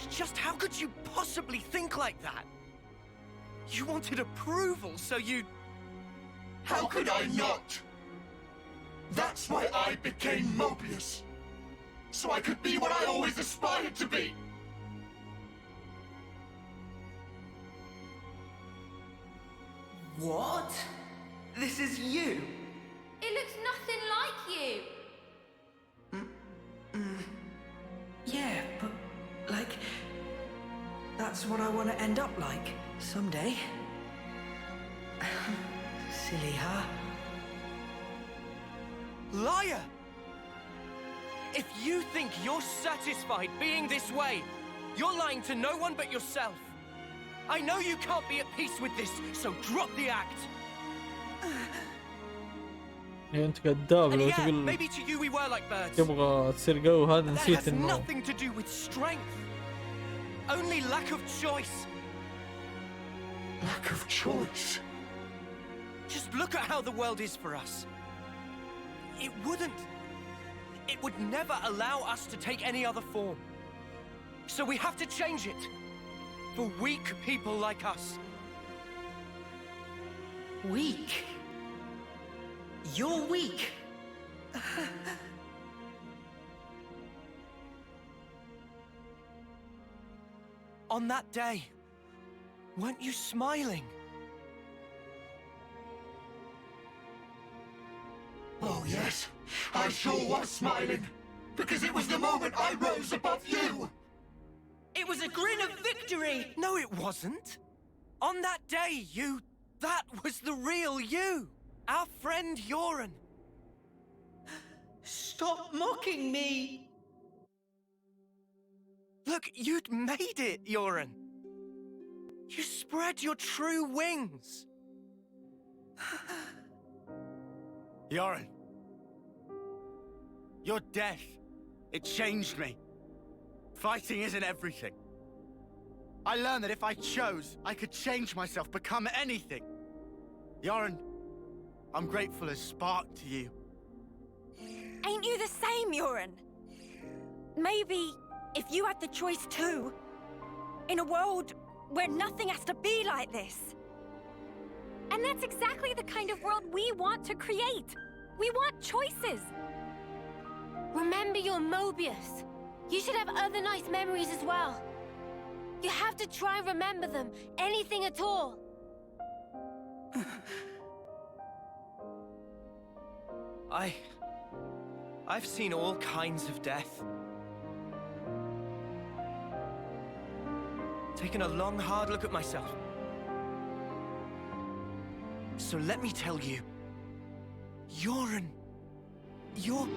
Just how could you possibly think like that? You wanted approval, so you... How could I not? That's why I became Mobius. So I could be what I always aspired to be. What? This is you? It looks nothing like you. Yeah, but, like... That's what I want to end up like, someday. Silly, huh? Liar! If you think you're satisfied being this way, you're lying to no one but yourself. I know you can't be at peace with this, so drop the act. انت كذاب And لو yeah, تقول maybe to you we were like birds. تبغى تصير قوي هذا That نسيت has انه nothing to do with strength. Only lack of choice. Lack of choice? Just look at how the world is for us. It wouldn't. It would never allow us to take any other form. So we have to change it. For weak people like us. Weak? You're weak. On that day, weren't you smiling? Oh yes, I sure was smiling. Because it was the moment I rose above you! It was a grin of victory! No, it wasn't. On that day, that was the real you. Our friend Yoren. Stop mocking me! Look, you'd made it, Yoren. You spread your true wings. Yoren. Your death, it changed me. Fighting isn't everything. I learned that if I chose, I could change myself, become anything. Yoren, I'm grateful as Spark to you. Ain't you the same, Yoren? Maybe if you had the choice too, in a world where nothing has to be like this. And that's exactly the kind of world we want to create. We want choices. Remember your Mobius. You should have other nice memories as well. You have to try and remember them, anything at all. I've seen all kinds of death. Taken a long, hard look at myself. So let me tell you, Yoren, you're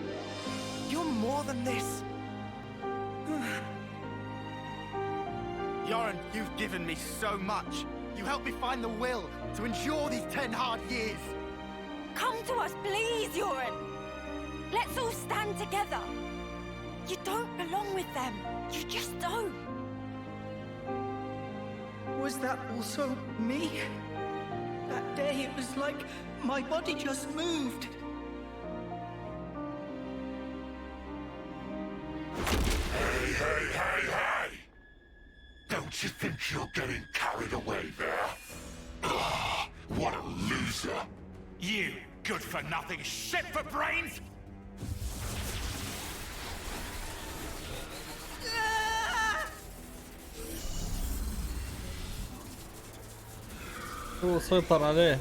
more than this. Yoren, you've given me so much. You helped me find the will to endure these 10 hard years. Come to us, please, Yoren. Let's all stand together. You don't belong with them. You just don't. Was that also me? That day it was like my body just moved. Hey! Don't you think you're getting carried away there? Ugh, what a loser! You good-for-nothing shit for brains! هو سيطر عليه.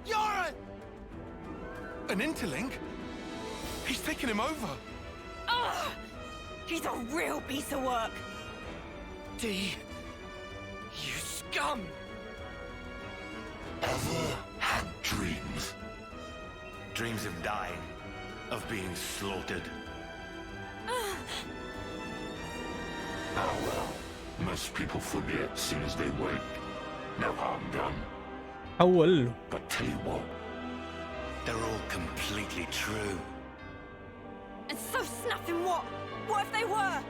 Yoren! An interlink? He's taken him over. Ugh! He's a real piece of work. D, you scum! Ever had dreams? Dreams of dying, of being slaughtered. Oh well, most people forget as soon as they wake. No harm done. حول. But tell you what, They're all completely true. And so snuffing what? What if they were?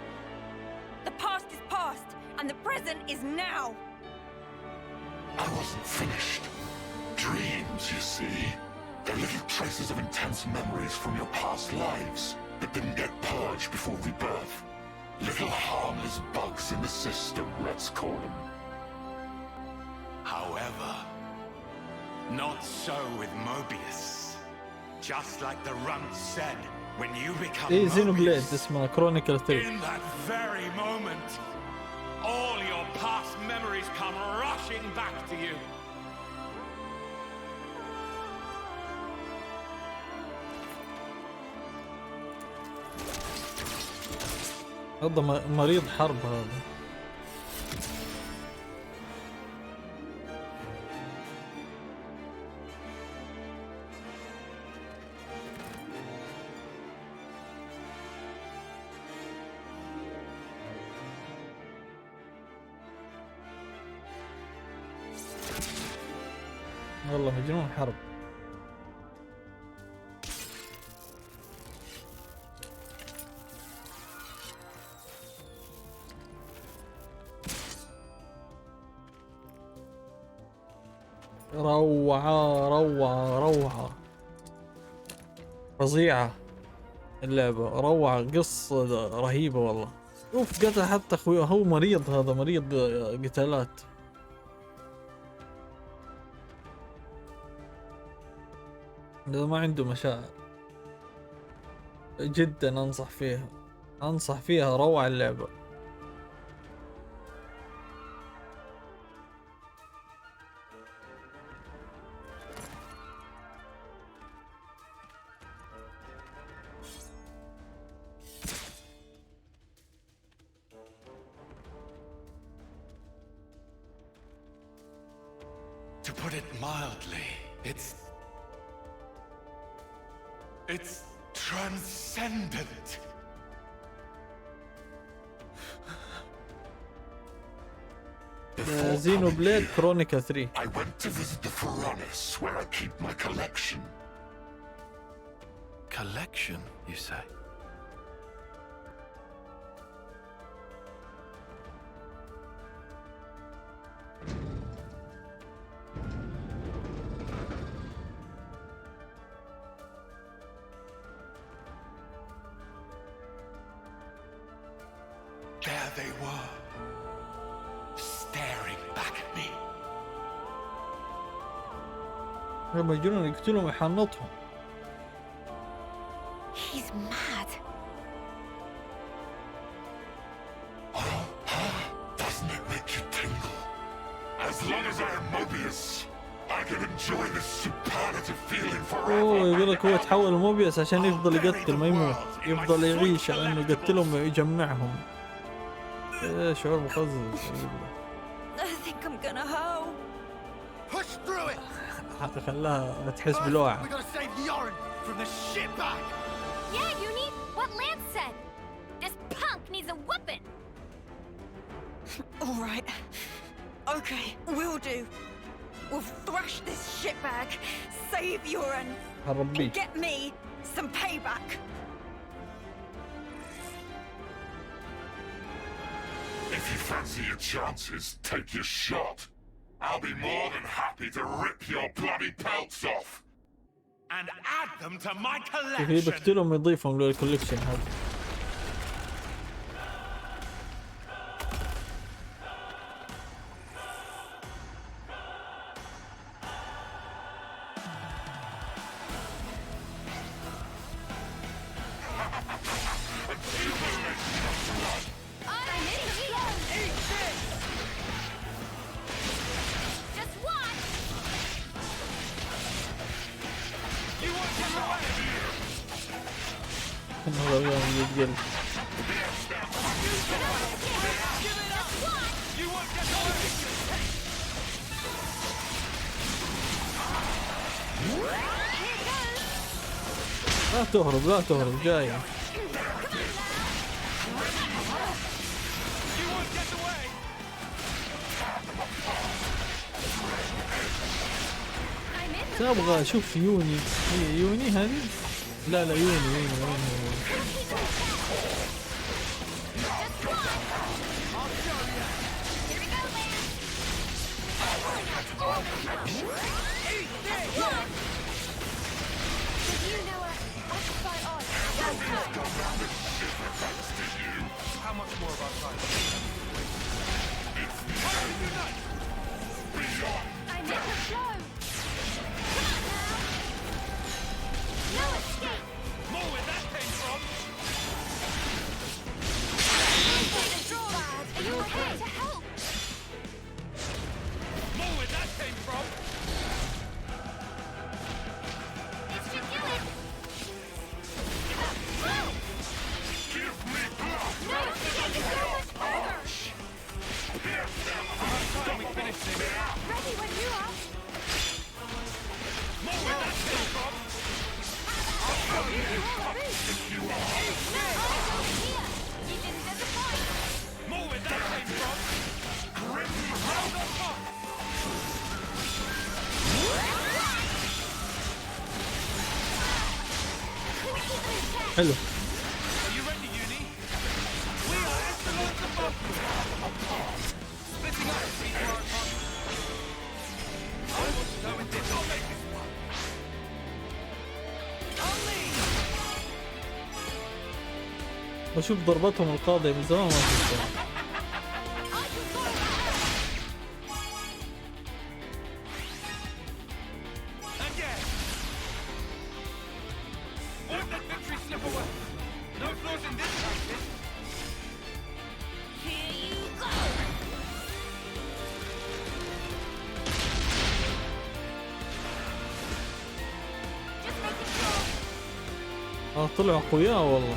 The past is past, and the present is now. I wasn't finished. Dreams, you see. They're little traces of intense memories from your past lives that didn't get purged before rebirth. Little harmless bugs in the system, let's call them. However, not so with Mobius. Just like the runt said, when you become ايه Xenoblade Mobius, اسمها كرونيكال 3. in that very moment, all your past memories come rushing back to you. هذا مريض حرب هذا. والله مجنون حرب. روعة فظيعة اللعبة، روعة، قصة رهيبة والله. شوف قتل حتى اخوي، هو مريض، هذا مريض قتالات. ده ما عنده مشاعر. جدا انصح فيها روعة اللعبة. To put it mildly, it's transcendent. Xenoblade Chronicles 3. I went to visit the furnace where I keep my collection. Collection, you say? There they were, staring back at me. لما يجون يقتلهم يحنطهم. He's mad. Doesn't it make you tingle? As long as I am Mobius, I can enjoy this superlative feeling forever. يقول لك هو تحول موبيس عشان يفضل يقتل ما يموت، يفضل يعيش على انه يقتلهم ويجمعهم. شعور مقزز. I think I'm gonna hoe. Push through it. خلاها تحس بلوعة. We gotta save Yoren from the shitbag. Yeah, Uni, what Lance said. This punk needs a whooping. All right. Okay, we'll do. We'll thrash this shitbag, save Yoren, and get me some payback. If you fancy your chances, take your shot. I'll be more than happy to rip your bloody pelts off. And add them to my كيف collection. بقتلهم يضيفهم للكوليكشن هذا. يتقل. لا تهرب لا تهرب جاي. ابغى اشوف يوني. هي يوني هذه؟ لا لا يوني. How much more of our time? I never flow. No escape. More where that came from. Are you okay? To help. More where that came from. This should do it. Give me blood! No, escape is so much further. How much time we finished this? Ready when you are. More where that came from. More where that came from. حلو. Are you ready, Uni? We are echelons above you. Splitting up is where I can't. I want to go in this. I'll make this one. Only. بشوف ضربتهم القاضية من زمان ما شفتها. Again. طلعوا اقوياء والله.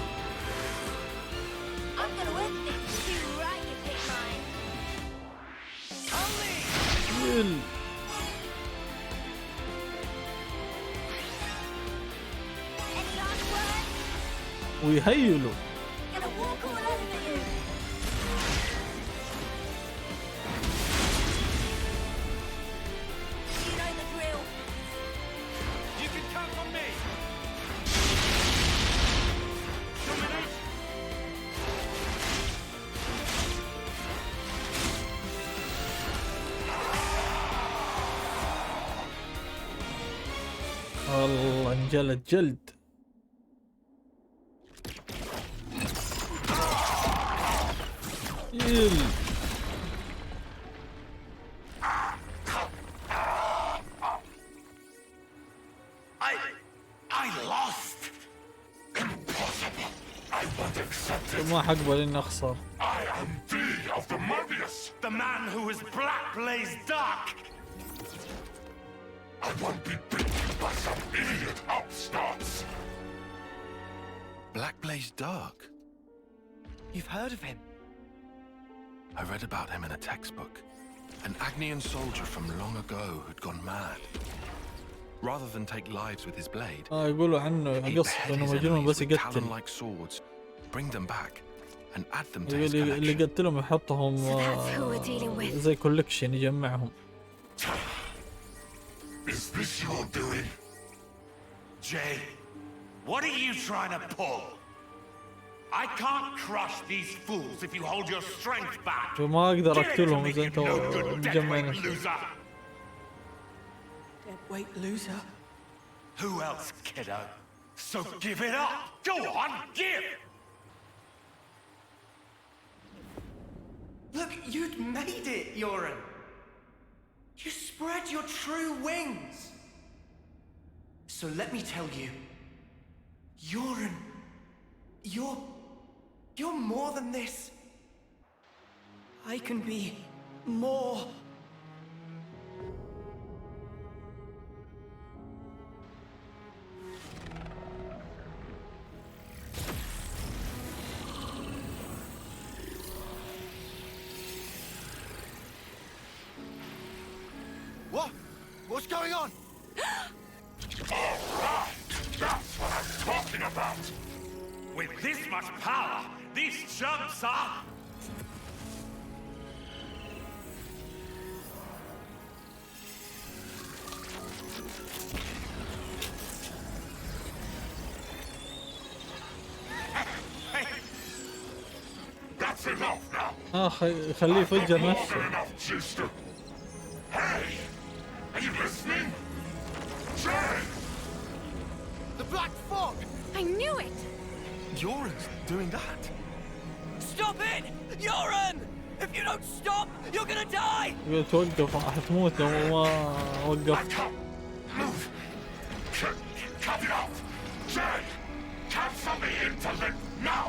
ويهيلوا والله انجلد جلد. I lost. Impossible. I won't accept it. ما حقبل اني اخسر. I am V of the Mobius, the man who is Black Blaze Dark. I won't be beaten by some idiot upstarts. Black Blaze Dark? You've heard of him? I read about him in a textbook. An Agnian soldier from long ago who'd gone mad. Rather than take lives with his blade, يقولوا عنه قصة انه مجنون بس يقتل. like swords, bring them back and add them to his اللي يقتلهم يحطهم زي كولكشن يجمعهم. Is this your doing? Jay, what are you trying to pull? I can't crush these fools if you hold your strength back. فما اقدر اقتلهم اذا انتوا مجمعين. Deadweight loser. Who else, kiddo? So give it up. Go on, give. Look, you'd made it, Yoren. You spread your true wings. So let me tell you, Yoren, you're more than this. I can be more. What? What's going on? All right, that's what I'm talking about. With this much power, these chumps are... That's enough now. خليه يفجر نفسه. Enough, Juicer. Hey, are you listening? Jay! The Black Fog! I knew it! Yoren's doing that? Stop it! Yoren! If you don't stop, you're gonna die! توقف حتموت لو ما وقفت. Move! Cut it off! Jay! Cancel the interlink now!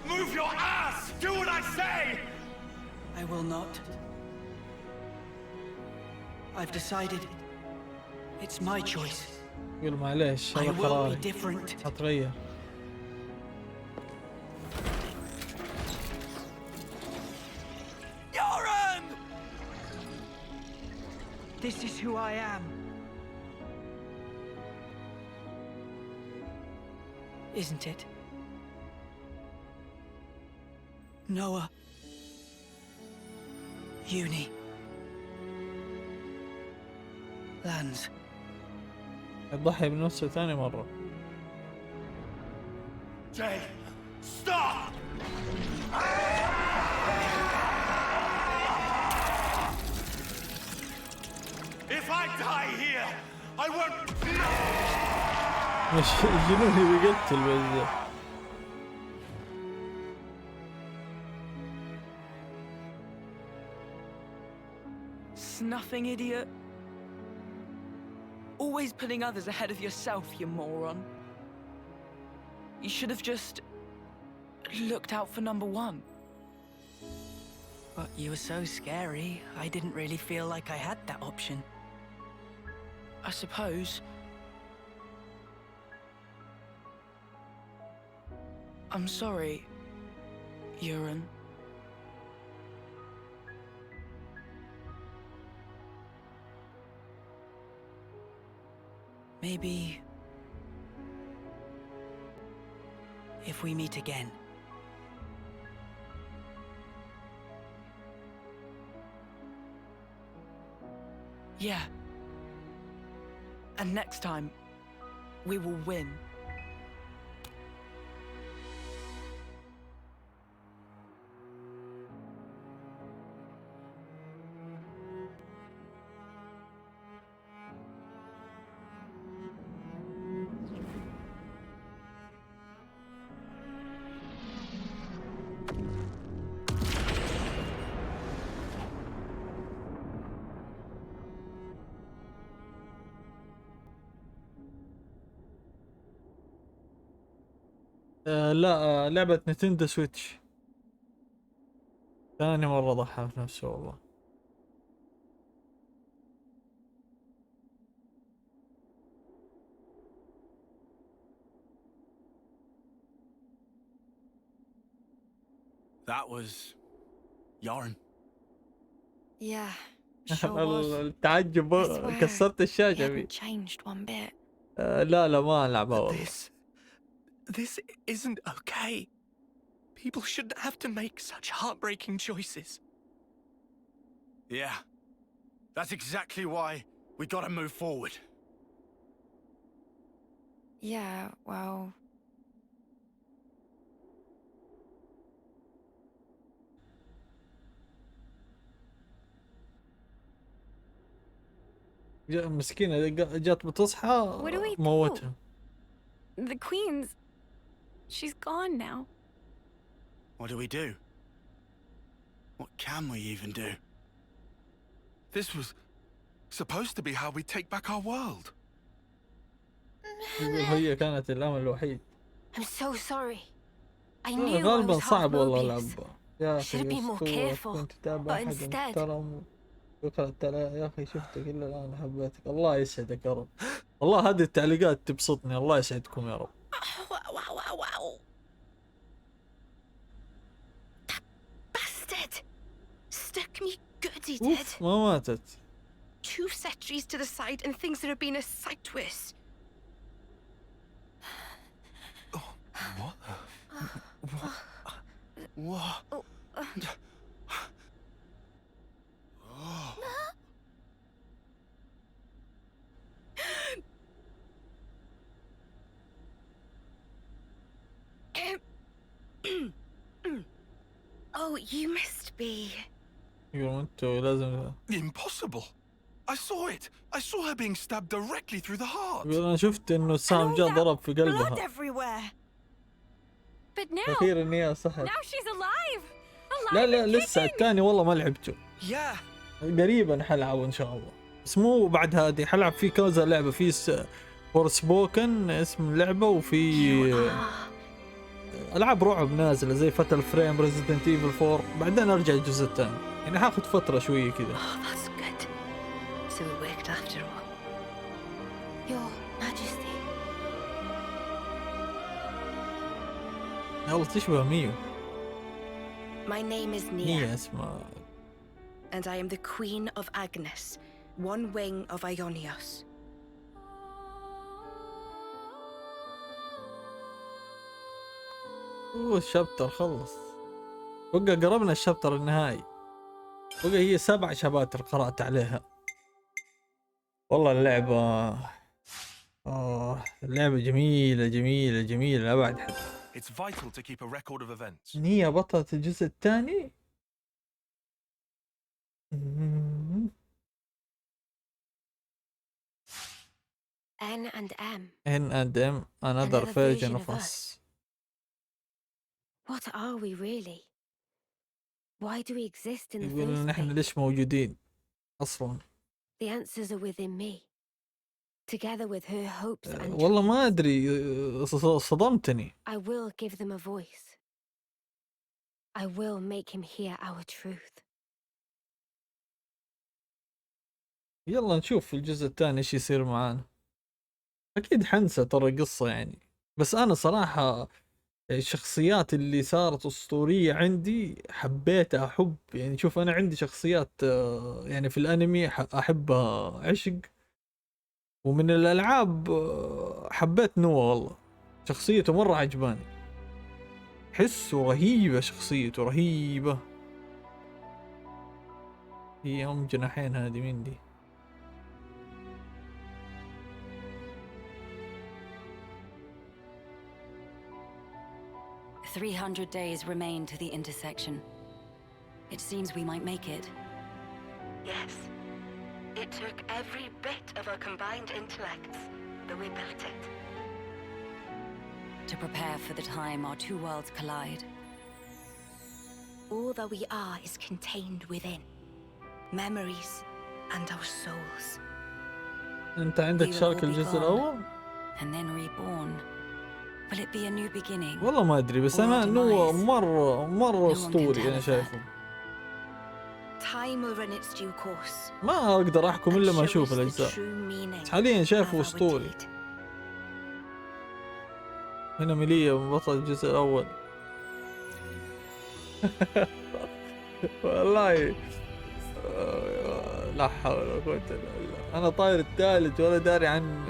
Move your ass! Do what I say! I will not. I've decided. It's my choice. يقول معليش هذا I will قراري. be different. أتغير. Yoren! This is who I am. Isn't it? Noah. Uni. Lands. يضحي بنفسه ثاني مرة. Jay, stop! If I die here, I won't... مش الجنون بيقتل بس. Snuffing idiot. Always putting others ahead of yourself, you moron. You should have just looked out for number one. But you were so scary, I didn't really feel like I had that option. I suppose. I'm sorry, Euron. Maybe if we meet again. Yeah. And next time, we will win. لا لعبة نينتندو سويتش. ثاني مرة ضحى في نفسه والله. That was Yarn. Yeah, sure was. التعجب I swear, كسرت he الشاشة فيه. hadn't changed one bit. لا ما ألعبها والله. This isn't okay. People shouldn't have to make such heartbreaking choices. Yeah. That's exactly why we gotta move forward. Yeah, well... مسكينة جات بتصحى What do we do? موتها. The Queen's... she's gone now. What do we do? What can we even do? This was supposed to be how we take back our world. هي كانت الأمل الوحيد. I'm so sorry. I knew I غالبا was half صعب والله Mobius. لعبة. يا Should have been more careful. كنت تتابع But أحد instead... محترم يقرأ يا أخي شفتك إلا الآن حبيتك. الله يسعدك يا رب. والله هذه التعليقات تبسطني. الله يسعدكم يا رب. Wow. That bastard! Stuck me good, he did. ما ماتت. 2 centuries to the side and things that have been a sight worse. What? What? Oh, you must be... يقولون أنتوا لازم. Impossible. I saw it. I saw her being stabbed directly through the heart. يقول أنا شفت إنه السهم جاء ضرب في Blood قلبها. everywhere. But now... أخيرا هي صحت. Now she's alive! لا لسه الثاني والله ما لعبته. Yeah. قريبا حلعب إن شاء الله. بس مو بعد هذه حلعب في كذا لعبة في فورسبوكن اسم اللعبة وفي ألعاب رعب نازلة زي فتل فريم ريزيدنت ايفل 4 بعدين أرجع الجزء الثاني يعني حاخذ فترة شوية كذا. Oh, that's good. So it worked after all. Your Majesty. يلا تشبه ميو. My name is Nia, مية اسمها. and I am the Queen of Agnes, one wing of Ionios. الشابتر خلص. بقى قربنا الشابتر النهائي. بقى هي 7 شباتر قرأت عليها. والله اللعبة اللعبة جميلة أبعد حد. It's vital to keep a record of events. هي بطلة الجزء الثاني. N and M. N&M, another version of us. What are we really? Why do we exist in the يقولون first نحن place? ليش موجودين أصلا. The answers are within me. Together with her hopes and والله ما dreams. أدري صدمتني. I will give them a voice. I will make him hear our truth. يلا نشوف في الجزء الثاني ايش يصير معانا. أكيد حنسى ترى قصة يعني. بس أنا صراحة الشخصيات اللي صارت أسطورية عندي حبيتها حب. يعني شوف أنا عندي شخصيات يعني في الأنمي أحبها عشق، ومن الألعاب حبيت نوا والله، شخصيته مرة عجباني، حسه رهيبة، شخصيته رهيبة. هي أم جناحين هذه مين دي؟ 300 days remain to the intersection. It seems we might make it. Yes. It took every bit of our combined intellects, but we built it. To prepare for the time our two worlds collide. All that we are is contained within. Memories and our souls. أنت عندك شارك الجزء الأول؟ And then reborn. Will it be a new beginning? والله ما أدري، بس أنا نوا مرة أسطوري أنا شايفه. Time will run its due course. ما أقدر أحكم إلا ما أشوف الأجزاء. حاليا شايفه أسطوري. هنا ميليا بطل الجزء الأول. والله لا حول ولا قوة إلا بالله. أنا طاير الثالث ولا داري عن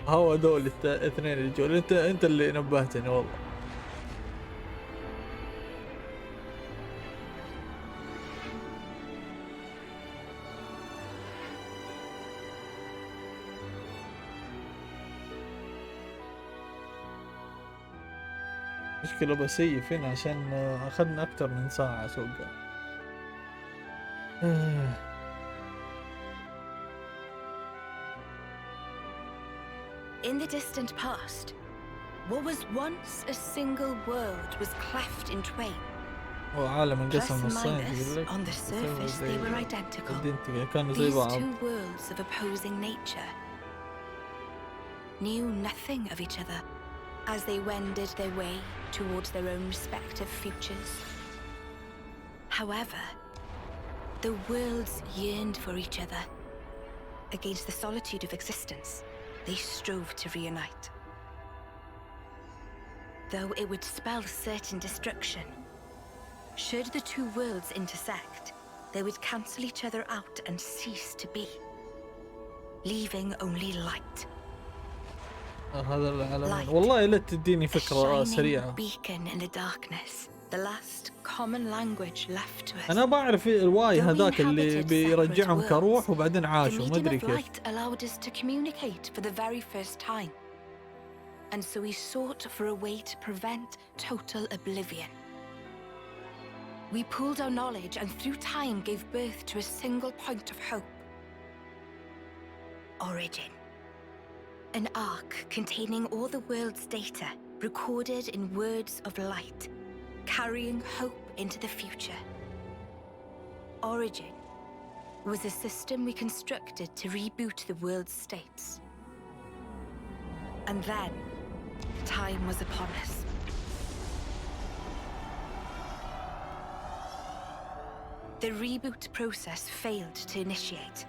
هوا دول الاثنين اللي جوا. أنت اللي نبهتني والله. مشكلة بسيف هنا عشان أخذنا أكتر من ساعة سوقها. In the distant past, what was once a single world was cleft in twain. وعالم انقسم Plus نصين minus, يقول لك. on the surface they were identical. كانوا زي These بعض. two worlds of opposing nature knew nothing of each other as they wended their way towards their own respective futures. However, the worlds yearned for each other. Against the solitude of existence, they strove to reunite. Though it would spell certain destruction, should the two worlds intersect, they would cancel each other out and cease to be, leaving only light. هذا العالم والله لا تديني فكرة سريعة. Beacon in the darkness, the last common language left to us. أنا بعرف الواي هذاك اللي بيرجعهم كروح وبعدين عاشوا ما أدري كيف. Light allowed us to communicate for the very first time, and so we sought for a way to prevent total oblivion. We pooled our knowledge and through time gave birth to a single point of hope. Origin. An arc containing all the world's data, recorded in words of light, carrying hope into the future. Origin was a system we constructed to reboot the world's states. And then, time was upon us. The reboot process failed to initiate.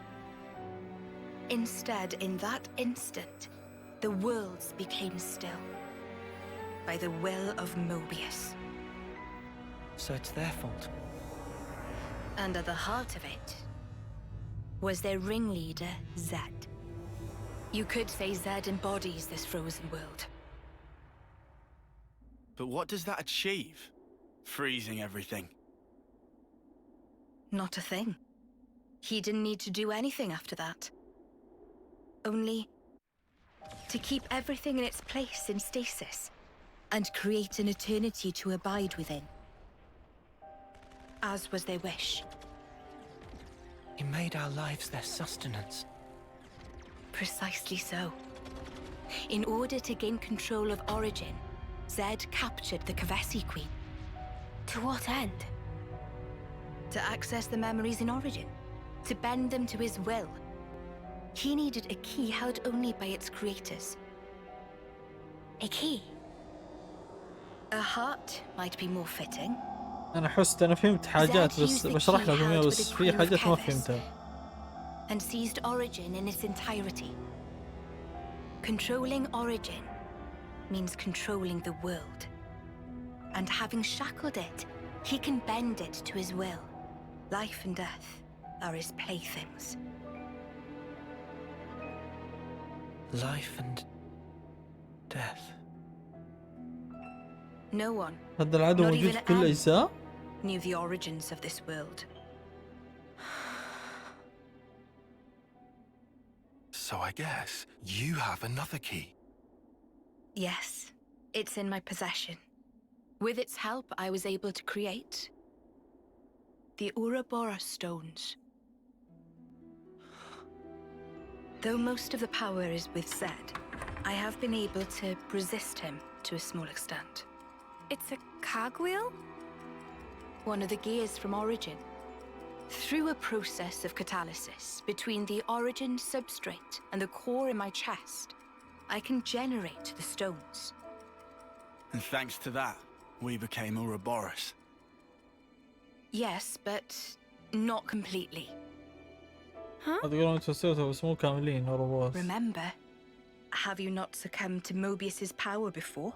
Instead, in that instant, the worlds became still by the will of Mobius. So it's their fault. And at the heart of it was their ringleader, Zed. You could say Zed embodies this frozen world. But what does that achieve? Freezing everything. Not a thing. He didn't need to do anything after that. Only to keep everything in its place in stasis and create an eternity to abide within. As was their wish. He made our lives their sustenance. Precisely so. In order to gain control of Origin, Zed captured the Kavesi Queen. To what end? To access the memories in Origin, to bend them to his will. He needed a key held only by its creators. A key. A heart might be more fitting. أنا حست أنا فهمت حاجات بس بشرح لكم إياها بس في حاجات ما فهمتها. And seized Origin in its entirety. Controlling Origin means controlling the world. And having shackled it, he can bend it to his will. Life and death are his playthings. Life and death. No one, هذا العدو not موجود even في كل الأجزاء؟ knew the origins of this world. So I guess you have another key. Yes, it's in my possession. With its help, I was able to create the Ouroboros stones. Though most of the power is with Zed, I have been able to resist him to a small extent. It's a cogwheel? One of the gears from Origin. Through a process of catalysis between the Origin substrate and the core in my chest, I can generate the stones. And thanks to that, we became Ouroboros. Yes, but not completely. تقولون توسعتوا بس مو كاملين أوروبوس. Remember, have you not succumbed to Mobius's power before?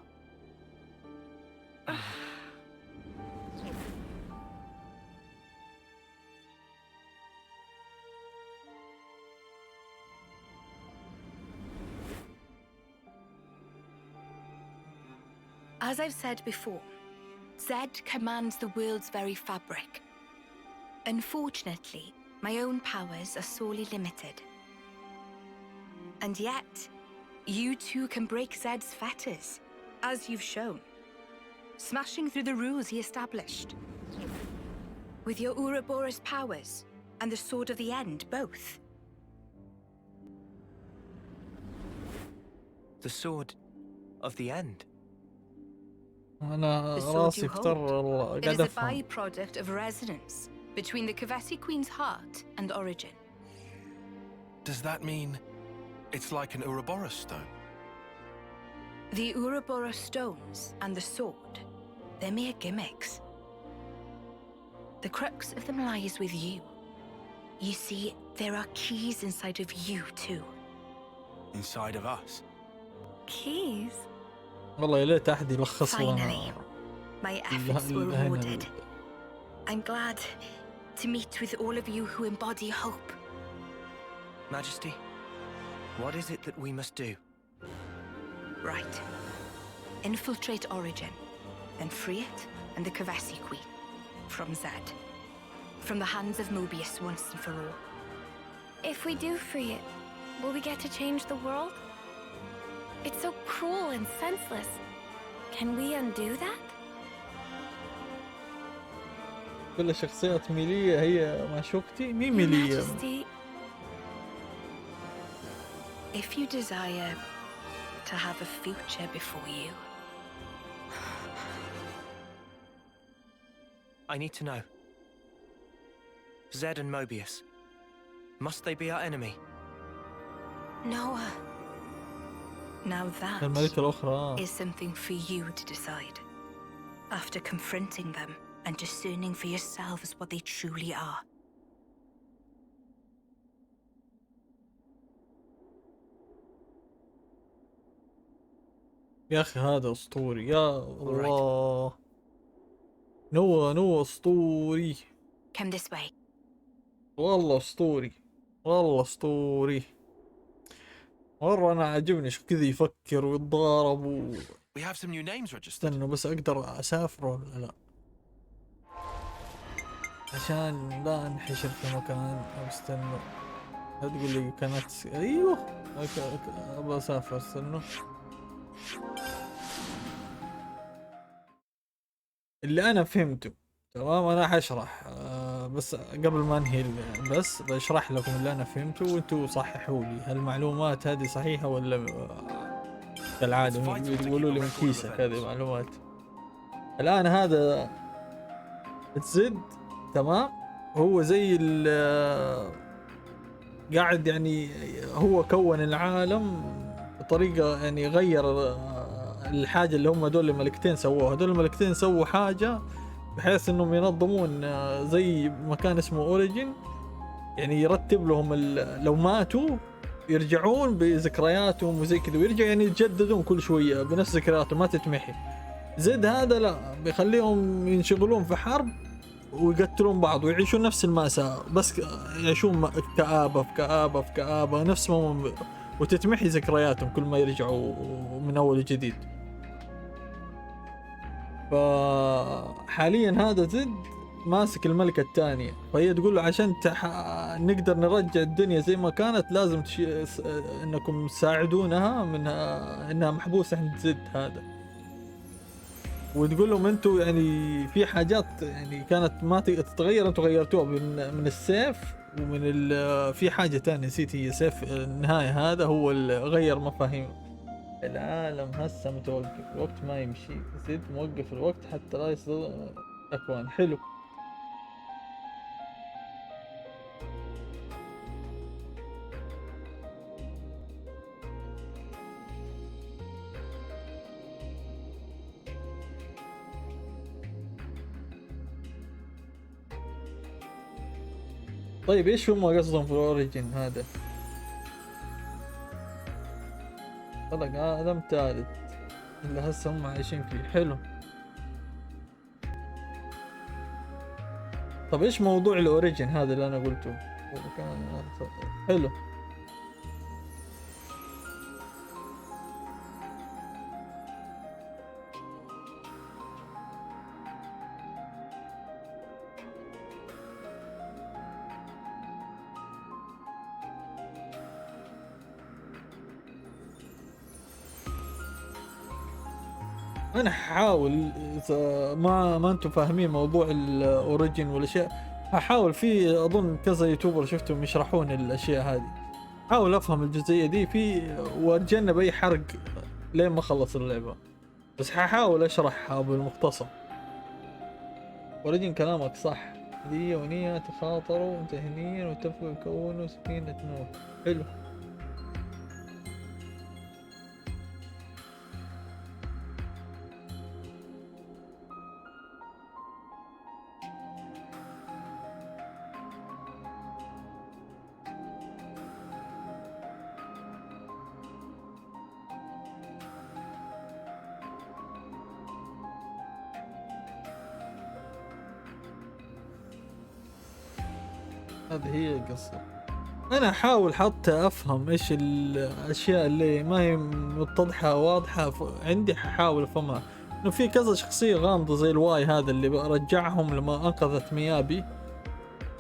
As I've said before, Zed commands the world's very fabric. Unfortunately, my own powers are sorely limited. And yet, you too can break Zed's fetters, as you've shown, smashing through the rules he established. With your Ouroboros powers and the Sword of the End, both. The Sword of the End? أنا The sword راسي you افتر hold. والله It قاعد is a أفهم. byproduct of resonance between the Kavesi Queen's heart and Origin. Does that mean it's like an Ouroboros stone? The Ouroboros stones and the sword, they're mere gimmicks. The crux of them lies with you. You see, there are keys inside of you too. Inside of us? Keys? والله يا ليت أحد يلخص Finally, لنا. my efforts were rewarded. I'm glad to meet with all of you who embody hope. Majesty, what is it that we must do? Right. Infiltrate Origin, then free it and the Kavesi Queen. From Zed. From the hands of Mobius once and for all. If we do free it, will we get to change the world? It's so cruel and senseless. Can we undo that? كل شخصيات ميلية هي معشوقتي. مين Your ميلية؟ Majesty, If you desire to have a future before you, I need to know. Zed and Mobius, must they be our enemy? Noah. Now that الملكة الأخرى. is something for you to decide. After confronting them and discerning for yourselves what they truly are. يا أخي هذا أسطوري يا الله. نوى أسطوري. Come this way. والله أسطوري. والله أسطوري. مرة أنا عاجبني شو كذا يفكر ويتضارب We have some new names registered. استنى بس أقدر أسافر ولا لا؟ عشان لا انحشر في مكان. أو استنى لا تقول لي كانت أيوه أبغى أسافر. استنى اللي أنا فهمته تمام. أنا حشرح بس قبل ما أنهي بس بشرح لكم اللي أنا فهمته وأنتوا صححوا لي هالمعلومات هذه صحيحة ولا كالعادة يقولوا لي من كيسك هذه معلومات. الآن هذا تزد تمام. هو زي قاعد يعني هو كون العالم بطريقة يعني غير الحاجة اللي هم هذول الملكتين سووها. هذول الملكتين سووا حاجة بحيث انهم ينظمون زي مكان اسمه اوريجين، يعني يرتب لهم لو ماتوا يرجعون بذكرياتهم وزي كذا، ويرجع يعني يتجددون كل شويه بنفس ذكرياتهم ما تتمحي. زد هذا لا، بيخليهم ينشغلون في حرب ويقتلون بعض ويعيشون نفس المأساة، بس يعيشون كآبة في كآبة في كآبة نفس ما وتتمحي ذكرياتهم كل ما يرجعوا من أول وجديد. فحاليا هذا زد ماسك الملكة الثانية، فهي تقول له عشان نقدر نرجع الدنيا زي ما كانت لازم انكم تساعدونها من انها محبوسة عند زد هذا. وتقول لهم انتم يعني في حاجات يعني كانت ما تتغير انتم غيرتوها من السيف ومن في حاجة تانية نسيت، هي سيف النهاية هذا هو اللي غير مفاهيم العالم. هسه متوقف الوقت ما يمشي، زد موقف الوقت حتى لا يصير اكوان. حلو. طيب ايش هم قصدهم في الاوريجن هذا؟ خلق عالم ثالث اللي هسه هم عايشين فيه. حلو. طب ايش موضوع الاوريجن هذا اللي انا قلته؟ حلو. انا حاول اذا ما انتم فاهمين موضوع الاوريجن والاشياء، هحاول في اظن كذا يوتيوبر شفتهم يشرحون الاشياء هذه، حاول افهم الجزئيه دي في واتجنب اي حرق لين ما اخلص اللعبه، بس ححاول اشرحها بالمختصر. اوريجن كلامك صح، هدية ونية تخاطروا ذهنيا واتفقوا يكونوا سفينة نوح. حلو. هذه هي القصة. أنا أحاول حتى أفهم إيش الأشياء اللي ما هي متضحة واضحة عندي، ححاول أفهمها. إنه في كذا شخصية غامضة زي الواي هذا اللي رجعهم لما أنقذت ميابي،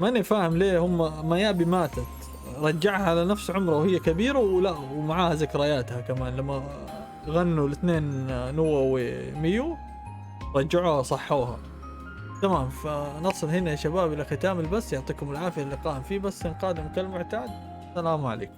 ماني فاهم ليه هم ميابي ماتت رجعها على نفس عمره وهي كبيرة ولا ومعاها ذكرياتها كمان، لما غنوا الاثنين نوا وميو رجعوها صحوها. تمام، فنصل هنا يا شباب إلى ختام البث، يعطيكم العافية. اللقاء في بث قادم كالمعتاد. السلام عليكم.